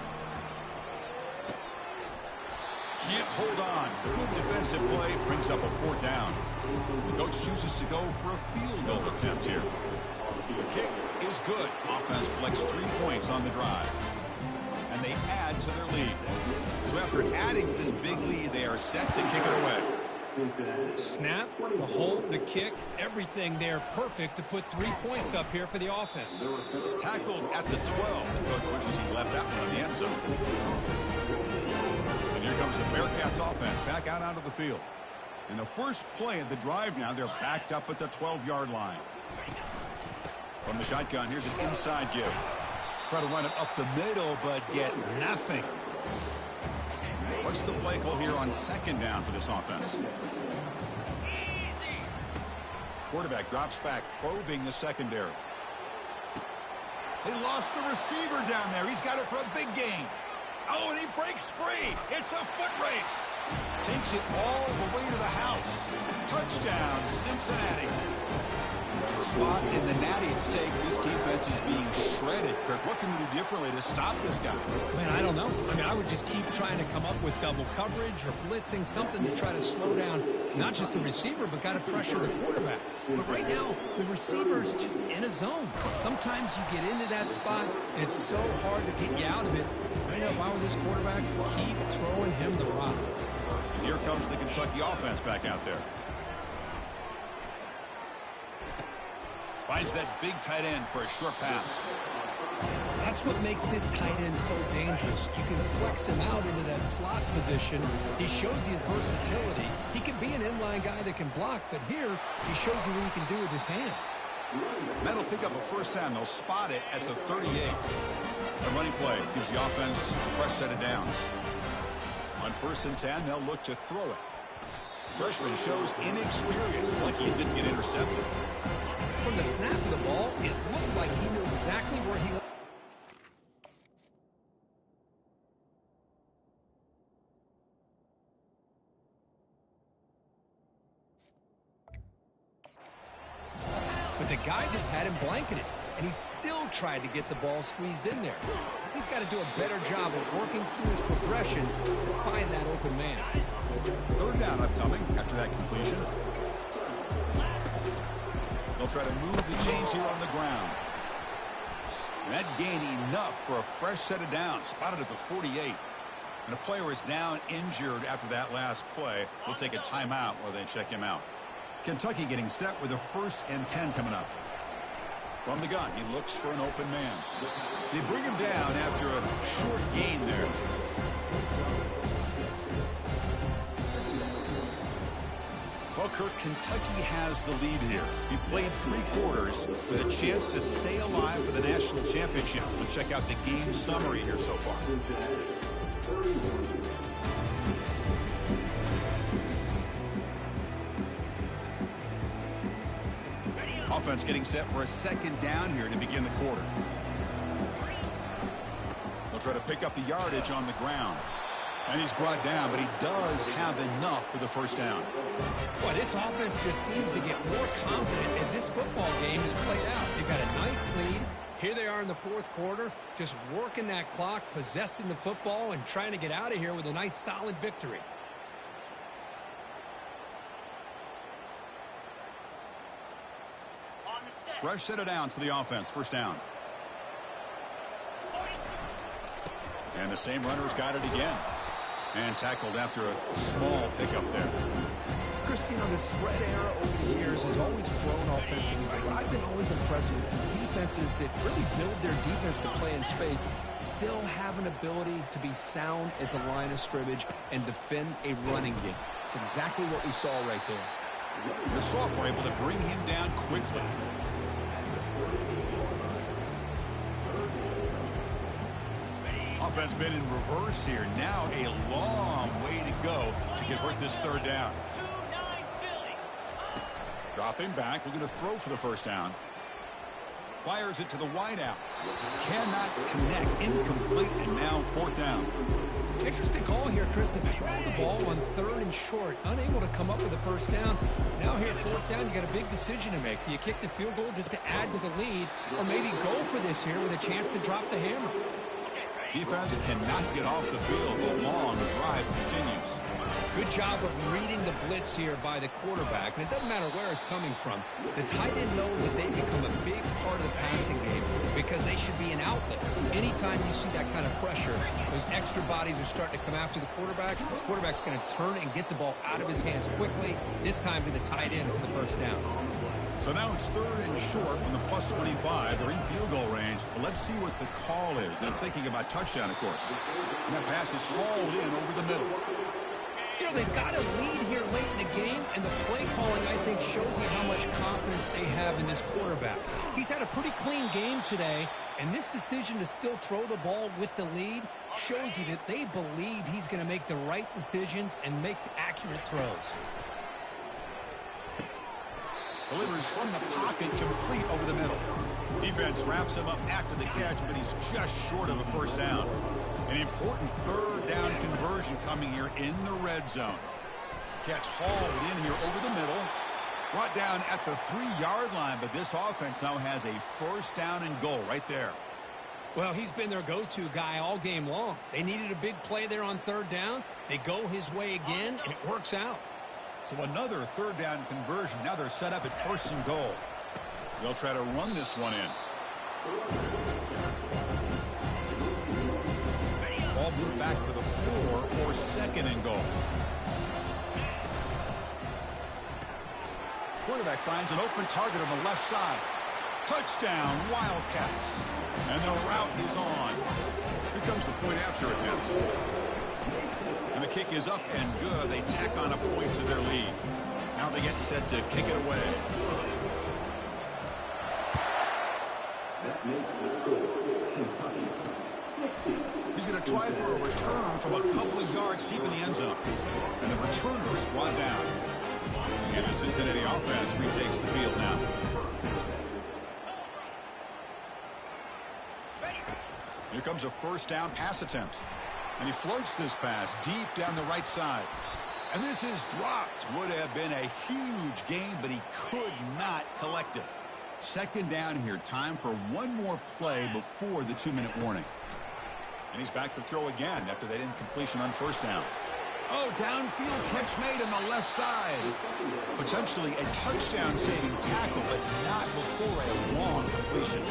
Can't hold on. Good defensive play. Brings up a 4th down. The coach chooses to go for a field goal attempt here. Kick is good. Offense collects 3 points on the drive. And they add to their lead. So after adding to this big lead, they are set to kick it away. Snap, the hold, the kick, everything there perfect to put 3 points up here for the offense. Tackled at the 12. The coach wishes he left that one in the end zone. And here comes the Bearcats offense back out onto the field. In the first play of the drive now, they're backed up at the 12-yard line. From the shotgun, here's an inside give. Try to run it up the middle, but get nothing. What's the play call here on 2nd down for this offense? Quarterback drops back, probing the secondary. They lost the receiver down there. He's got it for a big gain. Oh, and he breaks free. It's a foot race. Takes it all the way to the house. Touchdown, Cincinnati. Spot in the natty at stake. This defense is being shredded. Kirk, what can we do differently to stop this guy? Man, I don't know. I mean, I would just keep trying to come up with double coverage or blitzing, something to try to slow down not just the receiver, but got to pressure the quarterback. But right now, the receiver's just in a zone. Sometimes you get into that spot, and it's so hard to get you out of it. I know if I were this quarterback, keep throwing him the rock. And here comes the Kentucky offense back out there. Finds that big tight end for a short pass. That's what makes this tight end so dangerous. You can flex him out into that slot position. He shows you his versatility. He can be an inline guy that can block, but here he shows you what he can do with his hands. That'll pick up a 1st down. They'll spot it at the 38. The running play gives the offense a fresh set of downs. On 1st and 10, they'll look to throw it. Freshman shows inexperience, like he didn't get intercepted. From the snap of the ball, it looked like he knew exactly where he was. But the guy just had him blanketed, and he still tried to get the ball squeezed in there. He's got to do a better job of working through his progressions to find that open man. 3rd down upcoming after that completion. They'll try to move the chains here on the ground. And that gained enough for a fresh set of downs. Spotted at the 48. And a player is down injured after that last play. They'll take a timeout while they check him out. Kentucky getting set with a 1st and 10 coming up. From the gun, he looks for an open man. They bring him down after a short gain there. Well, Kirk, Kentucky has the lead here. He played 3 quarters with a chance to stay alive for the national championship. Let's check out the game summary here so far. Offense getting set for a 2nd down here to begin the quarter. They'll try to pick up the yardage on the ground. And he's brought down, but he does have enough for the 1st down. Boy, this offense just seems to get more confident as this football game is played out. They've got a nice lead. Here they are in the 4th quarter, just working that clock, possessing the football, and trying to get out of here with a nice, solid victory. Fresh set of downs for the offense. 1st down. And the same runner's got it again. And tackled after a small pickup there. Chris, you know, the spread era over the years has always grown offensively, but I've been always impressed with defenses that really build their defense to play in space, still have an ability to be sound at the line of scrimmage and defend a running game. It's exactly what we saw right there. The Salt were able to bring him down quickly. Offense been in reverse here. Now a long way to go to convert this 3rd down. Dropping back, looking to throw for the 1st down. Fires it to the wideout. Cannot connect. Incomplete, and now 4th down. Interesting call here, Chris, to throw the ball on 3rd and short. Unable to come up with a 1st down. Now here at 4th down, you got a big decision to make. Do you kick the field goal just to add to the lead, or maybe go for this here with a chance to drop the hammer? Defense cannot get off the field. The long drive continues. Good job of reading the blitz here by the quarterback. And it doesn't matter where it's coming from. The tight end knows that they become a big part of the passing game because they should be an outlet. Anytime you see that kind of pressure, those extra bodies are starting to come after the quarterback's going to turn and get the ball out of his hands quickly, this time to the tight end for the 1st down. So now it's 3rd and short from the plus 25. They're in field goal range. But let's see what the call is. They're thinking about touchdown, of course. And that pass is hauled in over the middle. You know, they've got a lead here late in the game, and the play calling, I think, shows you how much confidence they have in this quarterback. He's had a pretty clean game today, and this decision to still throw the ball with the lead shows you that they believe he's going to make the right decisions and make accurate throws. Delivers from the pocket, complete over the middle. Defense wraps him up after the catch, but he's just short of a 1st down. An important 3rd down conversion coming here in the red zone. Catch hauled in here over the middle. Brought down at the 3-yard line, but this offense now has a 1st down and goal right there. Well, he's been their go-to guy all game long. They needed a big play there on 3rd down. They go his way again, and it works out. So another 3rd down conversion. Now they're set up at 1st and goal. They'll try to run this one in. Ball moved back to the 4 for 2nd and goal. Quarterback finds an open target on the left side. Touchdown, Wildcats. And the route is on. Here comes the point after attempt. And the kick is up and good. They tack on a point to their lead. Now they get set to kick it away. That makes the score Kentucky 60. He's going to try for a return from a couple of yards deep in the end zone. And the returner is brought down. And the Cincinnati offense retakes the field now. Here comes a 1st down pass attempt. And he floats this pass deep down the right side. And this is dropped. Would have been a huge gain, but he could not collect it. 2nd down here. Time for one more play before the 2-minute warning. And he's back to throw again after that incompletion on 1st down. Oh, downfield catch made on the left side. Potentially a touchdown-saving tackle, but not before a long completion.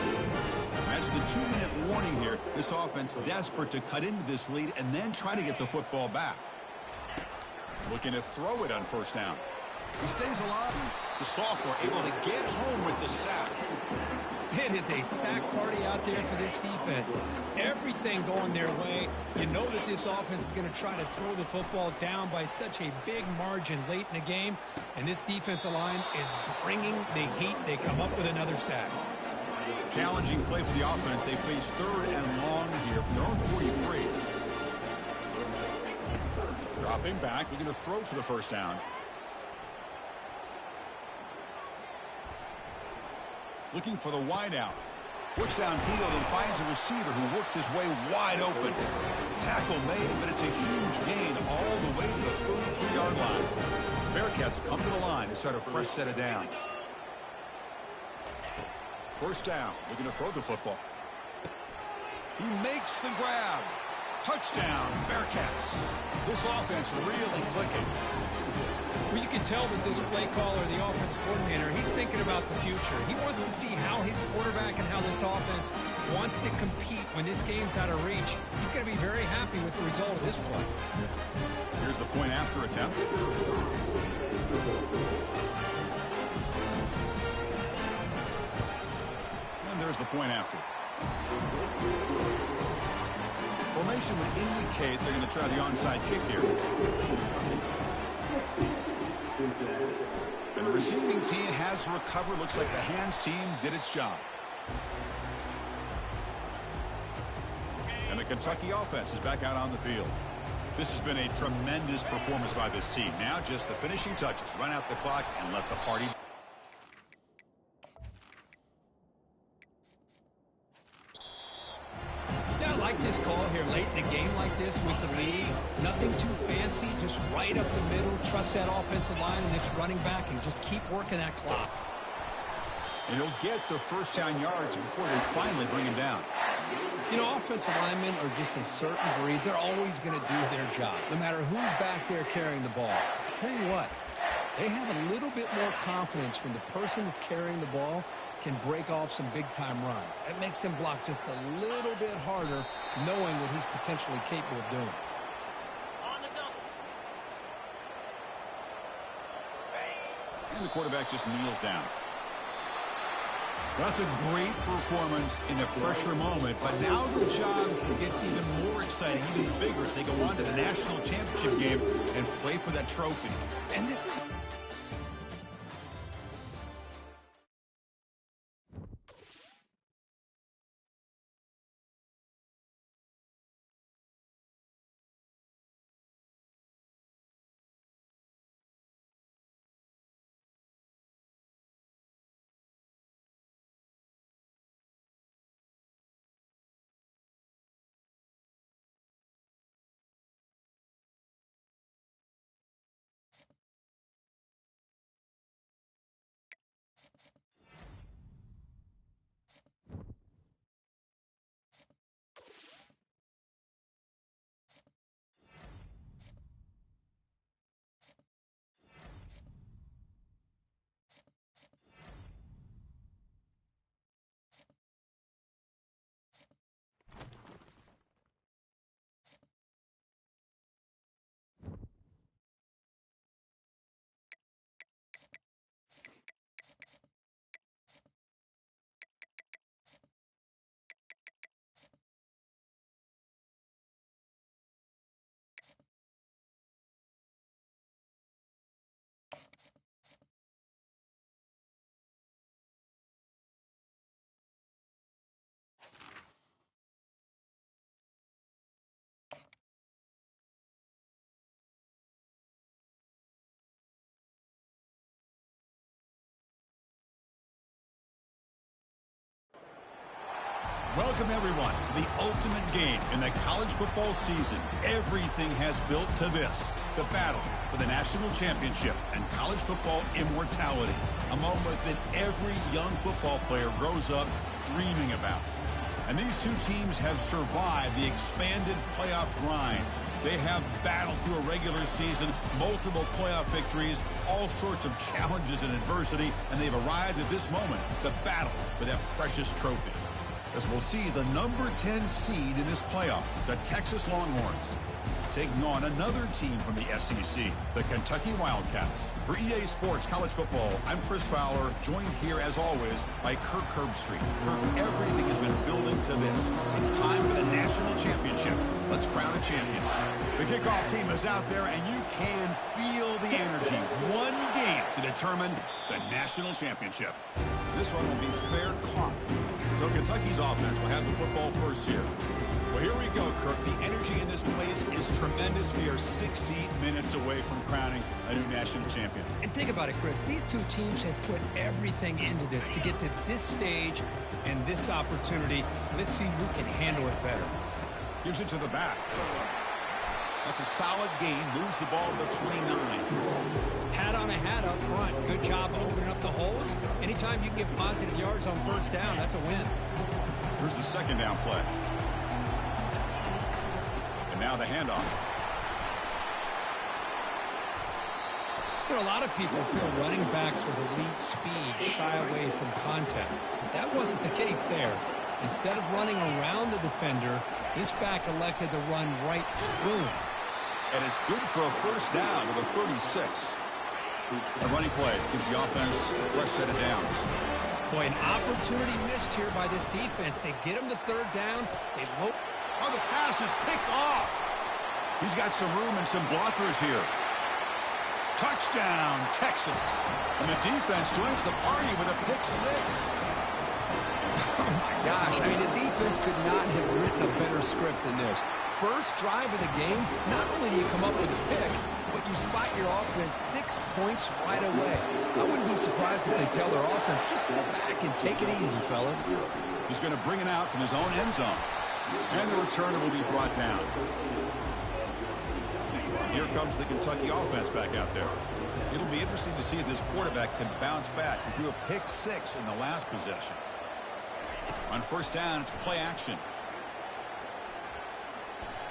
That's the 2-minute warning here. This offense desperate to cut into this lead and then try to get the football back. Looking to throw it on 1st down. He stays alive. The sophomore able to get home with the sack. It is a sack party out there for this defense. Everything going their way. You know that this offense is going to try to throw the football down by such a big margin late in the game. And this defensive line is bringing the heat. They come up with another sack. Challenging play for the offense. They face 3rd and long here from their own 43. Dropping back. They're going to throw for the 1st down. Looking for the wideout. Looks downfield and finds a receiver who worked his way wide open. Tackle made, but it's a huge gain all the way to the 33-yard line. Bearcats come to the line to start a fresh set of downs. 1st down. Looking to throw the football. He makes the grab. Touchdown, Bearcats. This offense really clicking. Well, you can tell that this play caller, the offense coordinator, he's thinking about the future. He wants to see how his quarterback and how this offense wants to compete when this game's out of reach. He's going to be very happy with the result of this play. Here's the point after attempt. And there's the point after. Formation would indicate they're going to try the onside kick here. And the receiving team has recovered. Looks like the hands team did its job. And the Kentucky offense is back out on the field. This has been a tremendous performance by this team. Now just the finishing touches. Run out the clock and let the party. practice call here late in the game like this with the lead. Nothing too fancy, just right up the middle. Trust that offensive line and this running back and just keep working that clock. And he'll get the first down yards before they finally bring him down. You know, offensive linemen are just a certain breed. They're always going to do their job, no matter who's back there carrying the ball. I tell you what, they have a little bit more confidence when the person that's carrying the ball can break off some big-time runs. That makes them block just a little bit harder, knowing what he's potentially capable of doing. On the double. And the quarterback just kneels down. That's a great performance in the pressure moment, but now the job gets even more exciting, even bigger as they go on to the national championship game and play for that trophy. And this is... Welcome, everyone, to the ultimate game in the college football season. Everything has built to this, the battle for the national championship and college football immortality, a moment that every young football player grows up dreaming about. And these two teams have survived the expanded playoff grind. They have battled through a regular season, multiple playoff victories, all sorts of challenges and adversity, and they've arrived at this moment, the battle for that precious trophy. As we'll see the number 10 seed in this playoff, the Texas Longhorns, taking on another team from the SEC, the Kentucky Wildcats. For EA Sports College Football, I'm Chris Fowler, joined here as always by Kirk Herbstreit. Kirk, everything has been building to this. It's time for the national championship. Let's crown a champion. The kickoff team is out there, and you can feel the energy. One game to determine the national championship. This one will be fair caught. So Kentucky's offense will have the football first here. Well, here we go, Kirk. The energy in this place is tremendous. We are 60 minutes away from crowning a new national champion. And think about it, Chris. These two teams have put everything into this to get to this stage and this opportunity. Let's see who can handle it better. Gives it to the back. That's a solid gain. Moves the ball to the 29. Hat on a hat up front. Good job opening up the holes. Anytime you can get positive yards on first down, that's a win. Here's the second down play. And now the handoff. You know, a lot of people feel running backs with elite speed shy away from contact. But that wasn't the case there. Instead of running around the defender, this back elected to run right through him. And it's good for a first down with a 36. A running play gives the offense a fresh set of downs. Boy, an opportunity missed here by this defense. They get him to third down. They look. Oh, the pass is picked off. He's got some room and some blockers here. Touchdown, Texas. And the defense joins the party with a pick six. Oh, my gosh. I mean, the defense could not have written a better script than this. First drive of the game, not only do you come up with a pick, but you spot your offense 6 points right away. I wouldn't be surprised if they tell their offense, just sit back and take it easy, fellas. He's going to bring it out from his own end zone. And the returner will be brought down. Here comes the Kentucky offense back out there. It'll be interesting to see if this quarterback can bounce back. He threw a pick-6 in the last possession. On first down, it's play action.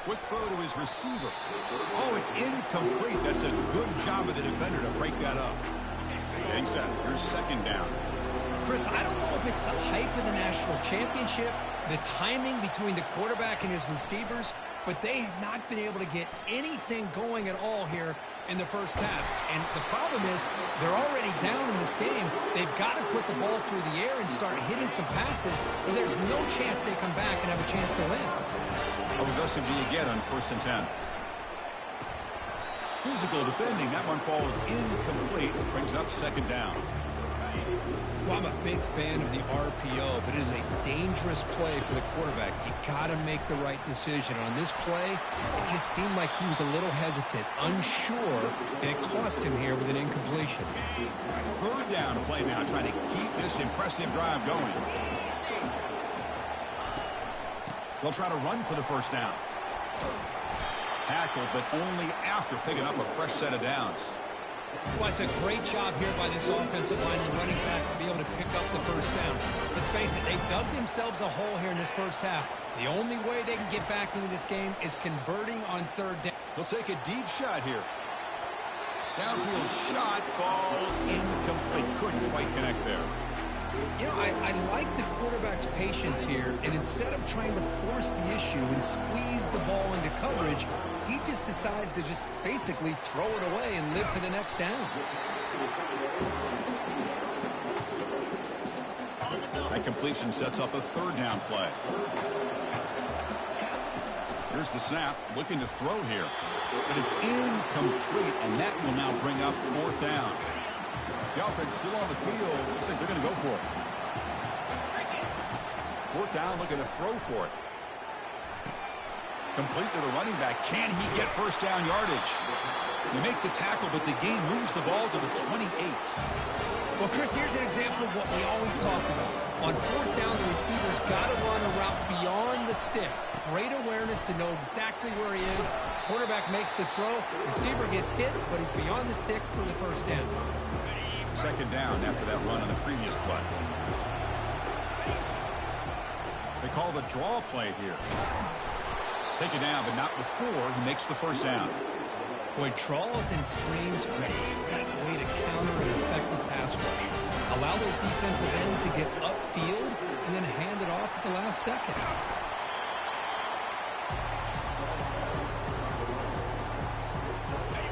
Quick throw to his receiver. Oh, it's incomplete. That's a good job of the defender to break that up. Getting set. Here's second down. Chris, I don't know if it's the hype of the national championship, the timing between the quarterback and his receivers, but they have not been able to get anything going at all here in the first half. And the problem is they're already down in this game. They've got to put the ball through the air and start hitting some passes, or there's no chance they come back and have a chance to win. How aggressive do you get on 1st and 10? Physical defending. That one falls incomplete. Brings up second down. Well, I'm a big fan of the RPO, but it is a dangerous play for the quarterback. You got to make the right decision. On this play, it just seemed like he was a little hesitant, unsure, and it cost him here with an incompletion. Third down to play now, trying to keep this impressive drive going. They'll try to run for the first down. Tackle, but only after picking up a fresh set of downs. Well, it's a great job here by this offensive line and running back to be able to pick up the first down. Let's face it, they've dug themselves a hole here in this first half. The only way they can get back into this game is converting on third down. They'll take a deep shot here. Downfield shot falls incomplete. Couldn't quite connect there. You know, I like the quarterback's patience here, and instead of trying to force the issue and squeeze the ball into coverage, he just decides to just basically throw it away and live for the next down. That completion sets up a third down play. Here's the snap, looking to throw here. But it's incomplete, and that will now bring up 4th down. The offense still on the field. Looks like they're going to go for it. 4th down, looking to throw for it. Complete to the running back. Can he get first down yardage? You make the tackle, but the game moves the ball to the 28. Well, Chris, here's an example of what we always talk about. On 4th down, the receiver's got to run a route beyond the sticks. Great awareness to know exactly where he is. Quarterback makes the throw. Receiver gets hit, but he's beyond the sticks for the first down. Second down after that run on the previous play. They call the draw play here. Take it down, but not before he makes the first down. Boy, draws and screens are a great way to counter an effective pass rush. Allow those defensive ends to get upfield and then hand it off at the last second.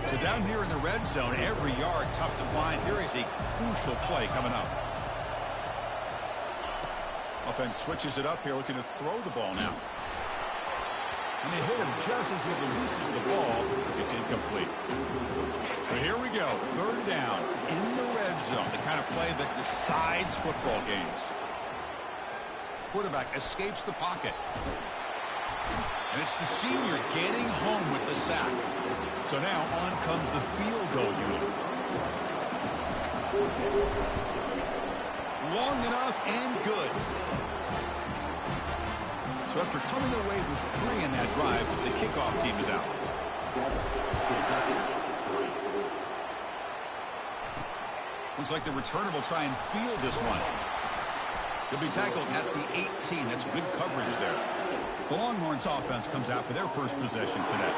So down here in the red zone, every yard tough to find. Here is a crucial play coming up. Offense switches it up here, looking to throw the ball now. And they hit him just as he releases the ball. It's incomplete. So here we go. Third down in the red zone. The kind of play that decides football games. Quarterback escapes the pocket. And it's the senior getting home with the sack. So now on comes the field goal unit. Long enough and good. So after coming away with 3 in that drive, the kickoff team is out. Looks like the returner will try and field this one. He'll be tackled at the 18. That's good coverage there. The Longhorns offense comes out for their first possession today.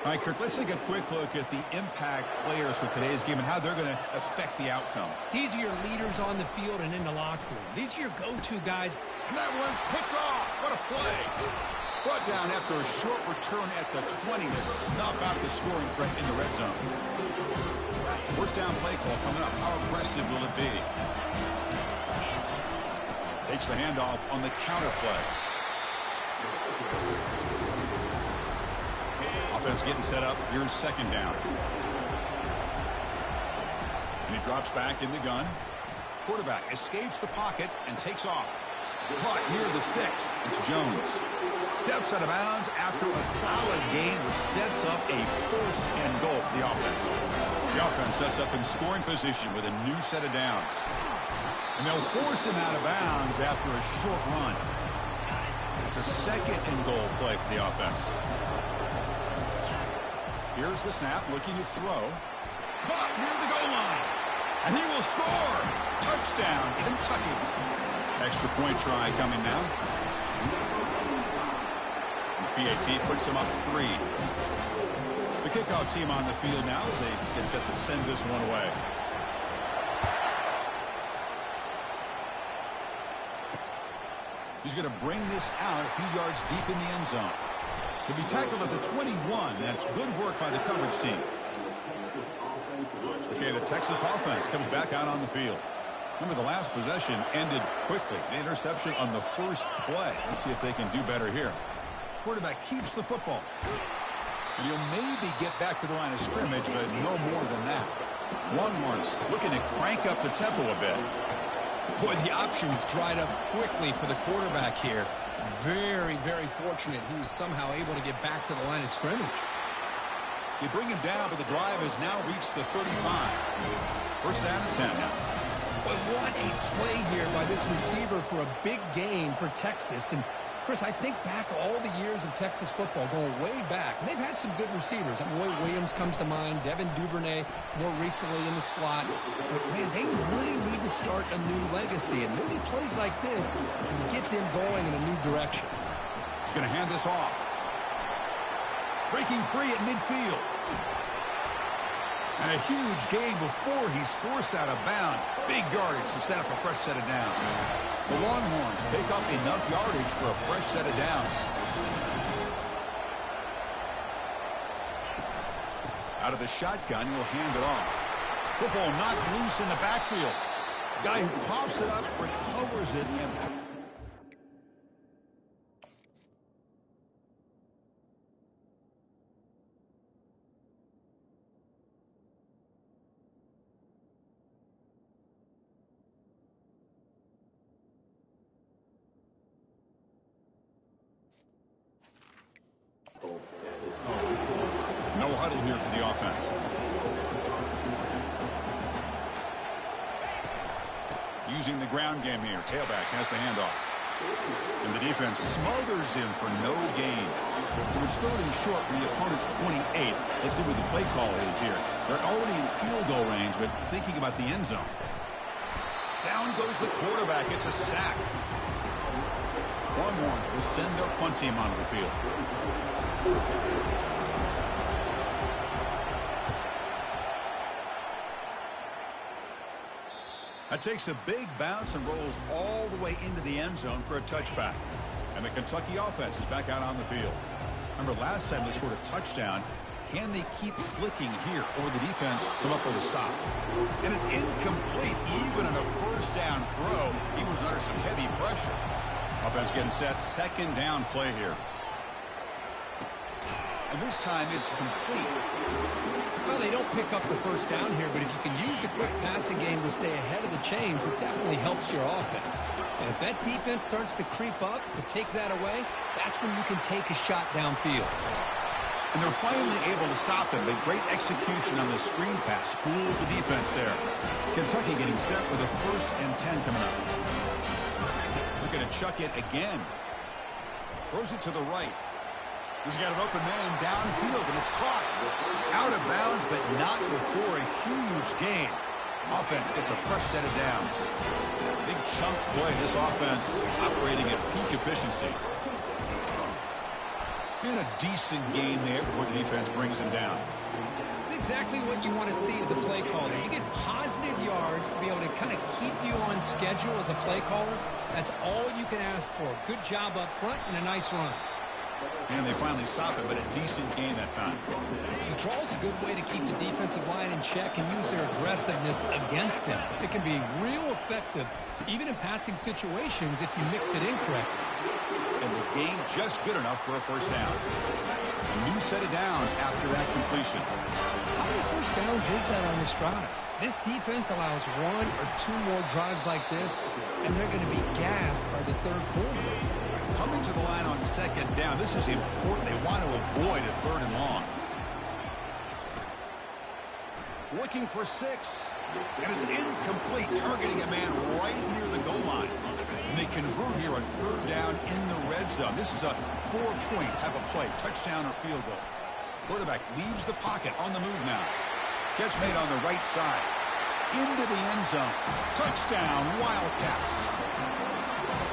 All right, Kirk, let's take a quick look at the impact players for today's game and how they're going to affect the outcome. These are your leaders on the field and in the locker room. These are your go-to guys. And that one's picked off. What a play. Brought down after a short return at the 20 to snuff out the scoring threat in the red zone. First down play call coming up. How aggressive will it be? Takes the handoff on the counter play. Offense getting set up. Here's second down. And he drops back in the gun. Quarterback escapes the pocket and takes off. Caught near the sticks. It's Jones. Steps out of bounds after a solid gain, which sets up a first and goal for the offense. The offense sets up in scoring position with a new set of downs. And they'll force him out of bounds after a short run. It's a second and goal play for the offense. Here's the snap, looking to throw. Caught near the goal line. And he will score. Touchdown, Kentucky. Extra point try coming now. The PAT puts him up 3. The kickoff team on the field now as they get set to send this one away. He's going to bring this out a few yards deep in the end zone. He'll be tackled at the 21. That's good work by the coverage team. Okay, the Texas offense comes back out on the field. Remember, the last possession ended quickly. An interception on the first play. Let's see if they can do better here. Quarterback keeps the football. And he'll maybe get back to the line of scrimmage, but no more than that. Longhorns looking to crank up the tempo a bit. Boy, the options dried up quickly for the quarterback here. Very, very fortunate he was somehow able to get back to the line of scrimmage. They bring him down, but the drive has now reached the 35. First down and 10 now. Boy, what a play here by this receiver for a big gain for Texas. And Chris, I think back all the years of Texas football, going way back, and they've had some good receivers. Roy Williams comes to mind, Devin Duvernay more recently in the slot. But, man, they really need to start a new legacy, and maybe plays like this can get them going in a new direction. He's going to hand this off. Breaking free at midfield. And a huge gain before he's forced out of bounds. Big yardage to set up a fresh set of downs. The Longhorns pick up enough yardage for a fresh set of downs. Out of the shotgun, he'll hand it off. Football knocked loose in the backfield. Guy who coughs it up, recovers it, and... No huddle here for the offense. Using the ground game here. Tailback has the handoff. And the defense smothers him for no gain. So it's third and short from the opponent's 28. Let's see what the play call is here. They're already in field goal range, but thinking about the end zone. Down goes the quarterback. It's a sack. Longhorns will send their punt team onto the field. That takes a big bounce and rolls all the way into the end zone for a touchback. And the Kentucky offense is back out on the field. Remember, last time they scored a touchdown. Can they keep clicking here, or the defense come up with a stop? And it's incomplete. Even in a first down throw, he was under some heavy pressure. Offense getting set. Second down play here. And this time it's complete. Well, they don't pick up the first down here, but if you can use the quick passing game to stay ahead of the chains, it definitely helps your offense. And if that defense starts to creep up, to take that away, that's when you can take a shot downfield. And they're finally able to stop him. The great execution on the screen pass fooled the defense there. Kentucky getting set with a 1st and 10 coming up. Looking to chuck it again. Throws it to the right. He's got an open man downfield, and it's caught. Out of bounds, but not before a huge gain. Offense gets a fresh set of downs. Big chunk play. This offense operating at peak efficiency. And a decent gain there before the defense brings him down. It's exactly what you want to see as a play caller. You get positive yards to be able to kind of keep you on schedule as a play caller. That's all you can ask for. Good job up front and a nice run. And they finally stop it, but a decent gain that time. The draw is a good way to keep the defensive line in check and use their aggressiveness against them. It can be real effective, even in passing situations, if you mix it in correctly. And the gain just good enough for a first down. A new set of downs after that completion. How many first downs is that on this drive? This defense allows 1 or 2 more drives like this, and they're going to be gassed by the third quarter. Coming to the line on second down. This is important. They want to avoid a 3rd and long. Looking for 6. And it's incomplete, targeting a man right near the goal line. And they convert here on third down in the red zone. This is a 4-point type of play, touchdown or field goal. Quarterback leaves the pocket on the move now. Catch made on the right side. Into the end zone. Touchdown, Wildcats.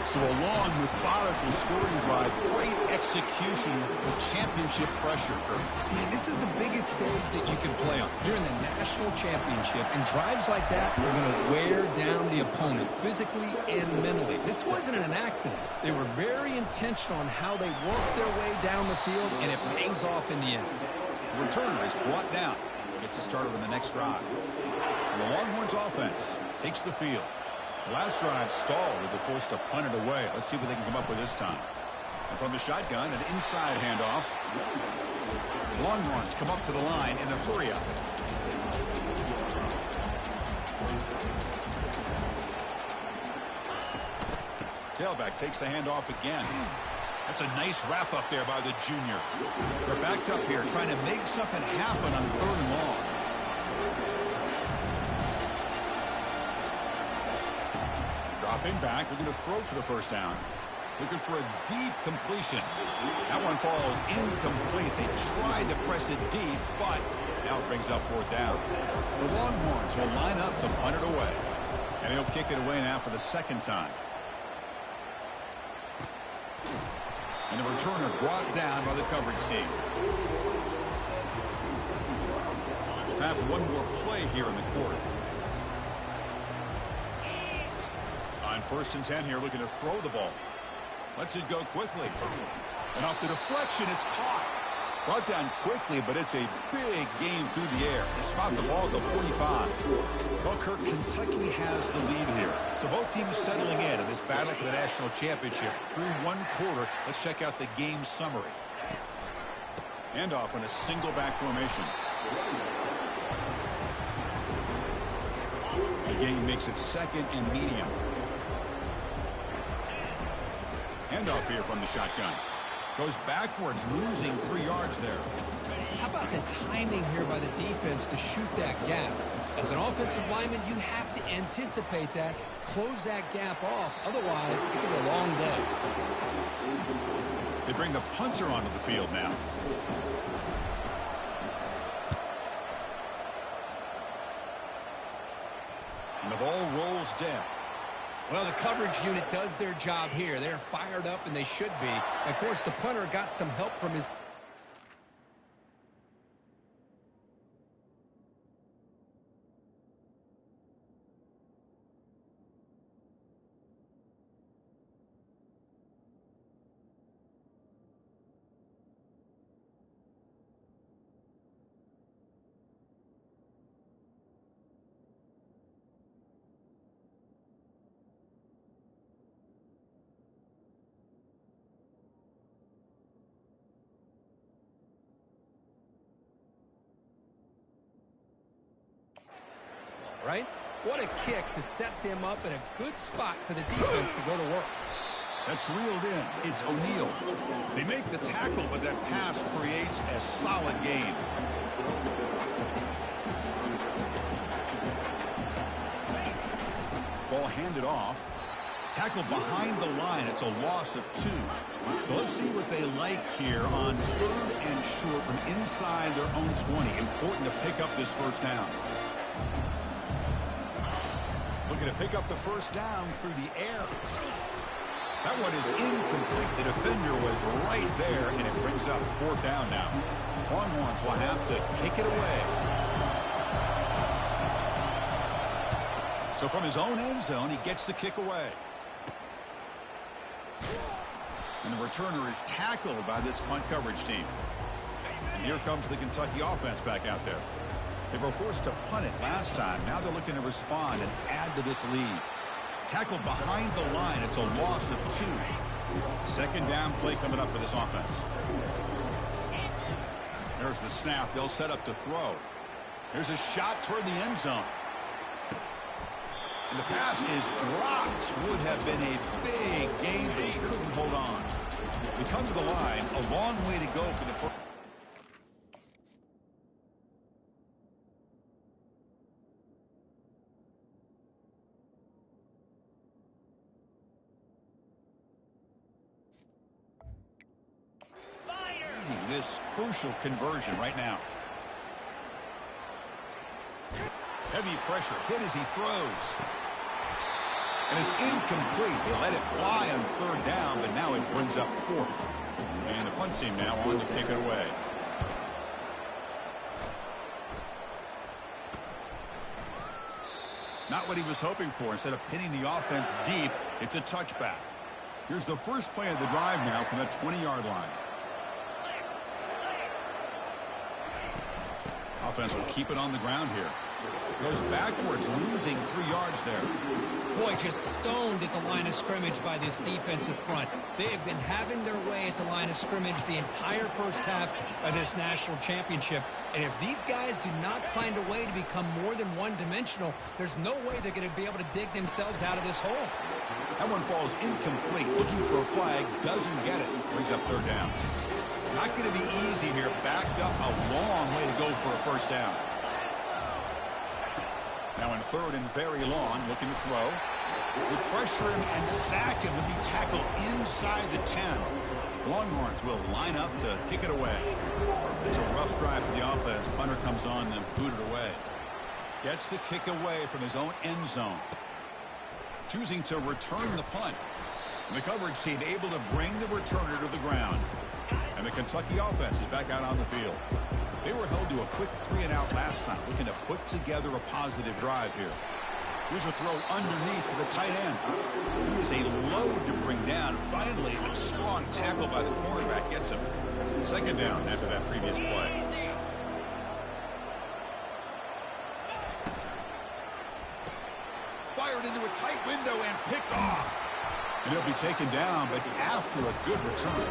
So a long, methodical scoring drive. Great execution with championship pressure. Man, this is the biggest stage that you can play on. You're in the national championship, and drives like that are going to wear down the opponent physically and mentally. This wasn't an accident. They were very intentional on how they worked their way down the field, and it pays off in the end. The returner is brought down. Gets a start on the next drive. And the Longhorns offense takes the field. The last drive stalled. They were forced to punt it away. Let's see what they can come up with this time. And from the shotgun, an inside handoff. The Longhorns come up to the line in the hurry-up. Tailback takes the handoff again. That's a nice wrap-up there by the junior. They're backed up here trying to make something happen on third and long. Dropping back, looking to throw for the first down. Looking for a deep completion. That one falls incomplete. They tried to press it deep, but now it brings up fourth down. The Longhorns will line up to punt it away. And he'll kick it away now for the second time. And the returner brought down by the coverage team. Time for one more play here in the quarter. On 1st and 10 here, looking to throw the ball. Lets it go quickly. And off the deflection, it's caught. Brought down quickly, but it's a big game through the air. They spot the ball at the 45. Well, Kirk, Kentucky has the lead here. So both teams settling in this battle for the national championship. Through one quarter, let's check out the game summary. Handoff on a single back formation. The game makes it 2nd and medium. Handoff here from the shotgun. Goes backwards, losing 3 yards there. How about the timing here by the defense to shoot that gap? As an offensive lineman, you have to anticipate that, close that gap off. Otherwise, it could be a long day. They bring the punter onto the field now. And the ball rolls dead. Well, the coverage unit does their job here. They're fired up, and they should be. Of course, the punter got some help from his... Right? What a kick to set them up in a good spot for the defense to go to work. That's reeled in. It's O'Neal. They make the tackle, but that pass creates a solid gain. Ball handed off. Tackled behind the line. It's a loss of 2. So let's see what they like here on 3rd and short from inside their own 20. Important to pick up this first down. Looking to pick up the first down through the air. That one is incomplete. The defender was right there, and it brings up 4th down now. Longhorns will have to kick it away. So from his own end zone, he gets the kick away. And the returner is tackled by this punt coverage team. And here comes the Kentucky offense back out there. They were forced to punt it last time. Now they're looking to respond and add to this lead. Tackled behind the line. It's a loss of 2. 2nd down play coming up for this offense. There's the snap. They'll set up to throw. There's a shot toward the end zone. And the pass is dropped. Would have been a big gain, but he couldn't hold on. We come to the line. A long way to go for the first. this crucial conversion right now. Heavy pressure hit as he throws. And it's incomplete. They let it fly on third down, but now it brings up fourth. And the punt team now on to kick it away. Not what he was hoping for. Instead of pinning the offense deep, it's a touchback. Here's the first play of the drive now from the 20-yard line. Offense will keep it on the ground here. Goes backwards, losing 3 yards there. Boy, just stoned at the line of scrimmage by this defensive front. They have been having their way at the line of scrimmage the entire first half of this national championship. And if these guys do not find a way to become more than one-dimensional, there's no way they're going to be able to dig themselves out of this hole. That one falls incomplete. Looking for a flag, doesn't get it. Brings up third down. Not going to be easy here. Backed up a long way to go for a first down. Now in third and very long, looking to throw. Would pressure him and sack him. Would be tackled inside the 10. Longhorns will line up to kick it away. It's a rough drive for the offense. Punter comes on and booted away. Gets the kick away from his own end zone. Choosing to return the punt. And the coverage team able to bring the returner to the ground. And the Kentucky offense is back out on the field. They were held to a quick 3-and-out last time, looking to put together a positive drive here. Here's a throw underneath to the tight end. He is a load to bring down. Finally, a strong tackle by the cornerback gets him. Second down after that previous play. Fired into a tight window and picked off. And he'll be taken down, but after a good return.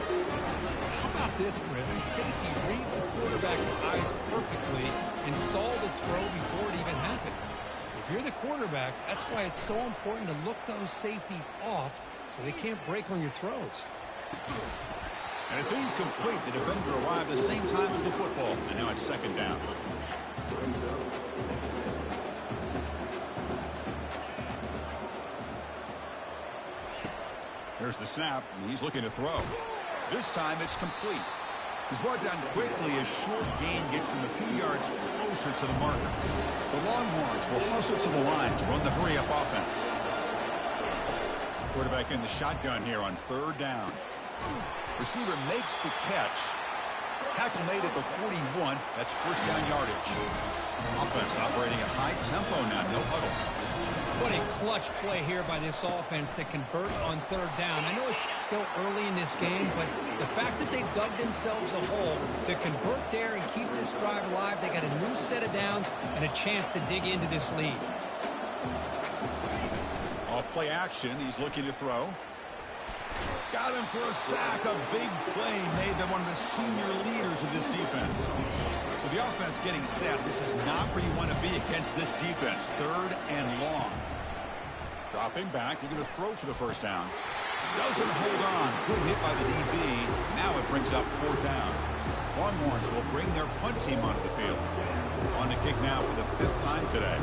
How about this, Chris? The safety reads the quarterback's eyes perfectly and saw the throw before it even happened. If you're the quarterback, that's why it's so important to look those safeties off so they can't break on your throws. And it's incomplete. The defender arrived the same time as the football, and now it's second down. There's the snap, and he's looking to throw. This time it's complete. He's brought down quickly as short gain gets them a few yards closer to the marker. The Longhorns will hustle to the line to run the hurry-up offense. Quarterback in the shotgun here on third down. Receiver makes the catch. Tackle made at the 41. That's first down yardage. Offense operating at high tempo now. No huddle. What a clutch play here by this offense to convert on third down. I know it's still early in this game, but the fact that they've dug themselves a hole to convert there and keep this drive alive, they got a new set of downs and a chance to dig into this lead. Off play action, he's looking to throw. Got him for a sack. A big play made them one of the senior leaders of this defense. So the offense getting set. This is not where you want to be against this defense. Third and long. Dropping back, looking to throw for the first down. Doesn't hold on. Good hit by the DB. Now it brings up fourth down. Longhorns will bring their punt team onto the field. On to kick now for the 5th time today.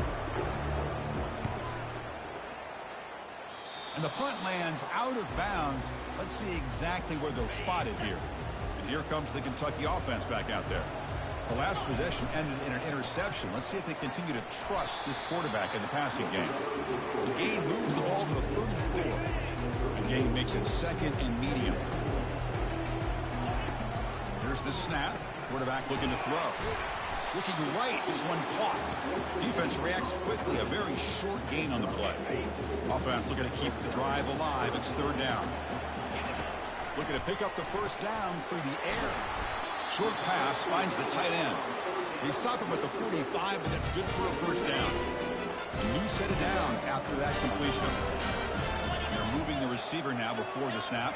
And the punt lands out of bounds. Let's see exactly where they'll spot it here. And here comes the Kentucky offense back out there. The last possession ended in an interception. Let's see if they continue to trust this quarterback in the passing game. The Gain moves the ball to the 34. And Gain makes it second and medium. Here's the snap. Quarterback looking to throw. Looking right, this one caught. Defense reacts quickly. A very short gain on the play. Offense looking to keep the drive alive. It's third down. Looking to pick up the first down through the air. Short pass finds the tight end. They stop him at the 45, but that's good for a first down. A new set of downs after that completion. They're moving the receiver now before the snap.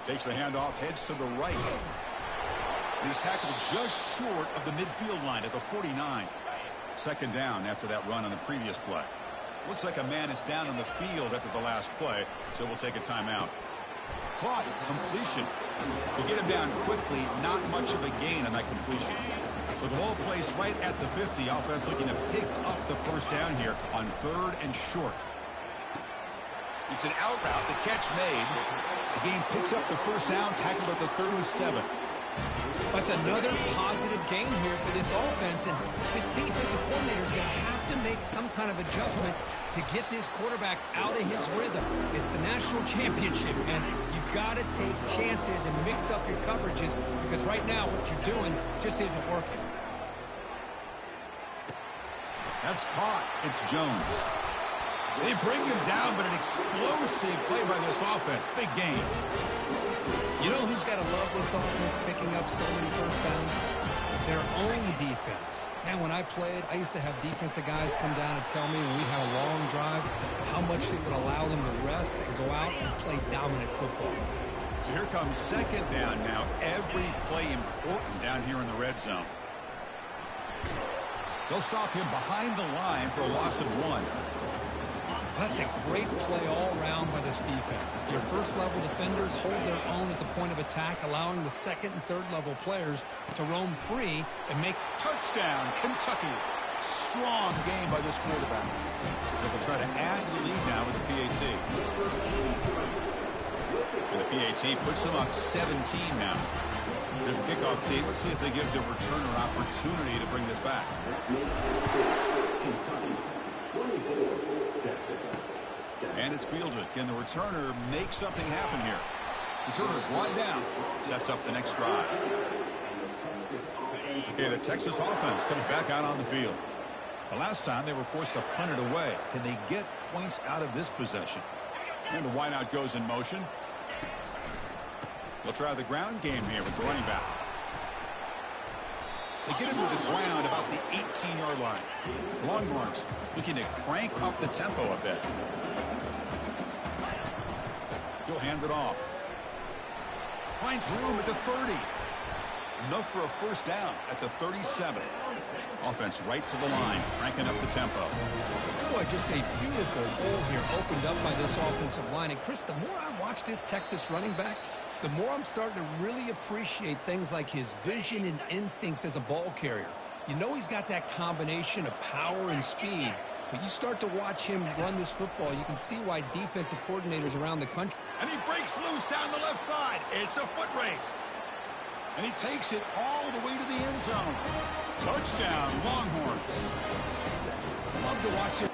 Takes the handoff, heads to the right. He's tackled just short of the midfield line at the 49. Second down after that run on the previous play. Looks like a man is down on the field after the last play, so we'll take a timeout. Caught, completion. To get him down quickly, not much of a gain on that completion. So the ball placed right at the 50. Offense looking to pick up the first down here on third and short. It's an out route. The catch made. The Gain picks up the first down, tackled at the 37. That's another positive game here for this offense, and this defensive coordinator is going to have to make some kind of adjustments to get this quarterback out of his rhythm. It's the national championship, and you've got to take chances and mix up your coverages because right now what you're doing just isn't working. That's caught. It's Jones. They bring him down, but an explosive play by this offense. Big game. You know who's got to love this offense picking up so many first downs? Their own defense. Man, when I played, I used to have defensive guys come down and tell me when we had a long drive how much it would allow them to rest and go out and play dominant football. So here comes second down now. Every play important down here in the red zone. They'll stop him behind the line for a loss of 1. That's a great play all around by this defense. Your first-level defenders hold their own at the point of attack, allowing the second and third-level players to roam free and make Touchdown, Kentucky. Strong game by this quarterback. They'll try to add to the lead now with the PAT. And the PAT puts them up 17 now. There's a kickoff team. Let's see if they give the returner an opportunity to bring this back. And it's fielded. Can the returner make something happen here? Returner brought down. Sets up the next drive. Okay, the Texas offense comes back out on the field. The last time they were forced to punt it away. Can they get points out of this possession? And the wideout goes in motion. They'll try the ground game here with the running back. They get him to the ground about the 18-yard line. Longhorns looking to crank up the tempo a bit. He'll hand it off. Finds room at the 30. Enough for a first down at the 37. Offense right to the line, cranking up the tempo. Boy, just a beautiful hole here opened up by this offensive line. And, Chris, the more I watch this Texas running back, the more I'm starting to really appreciate things like his vision and instincts as a ball carrier. You know he's got that combination of power and speed. But you start to watch him run this football, you can see why defensive coordinators around the country. And he breaks loose down the left side. It's a foot race. And he takes it all the way to the end zone. Touchdown, Longhorns. Love to watch this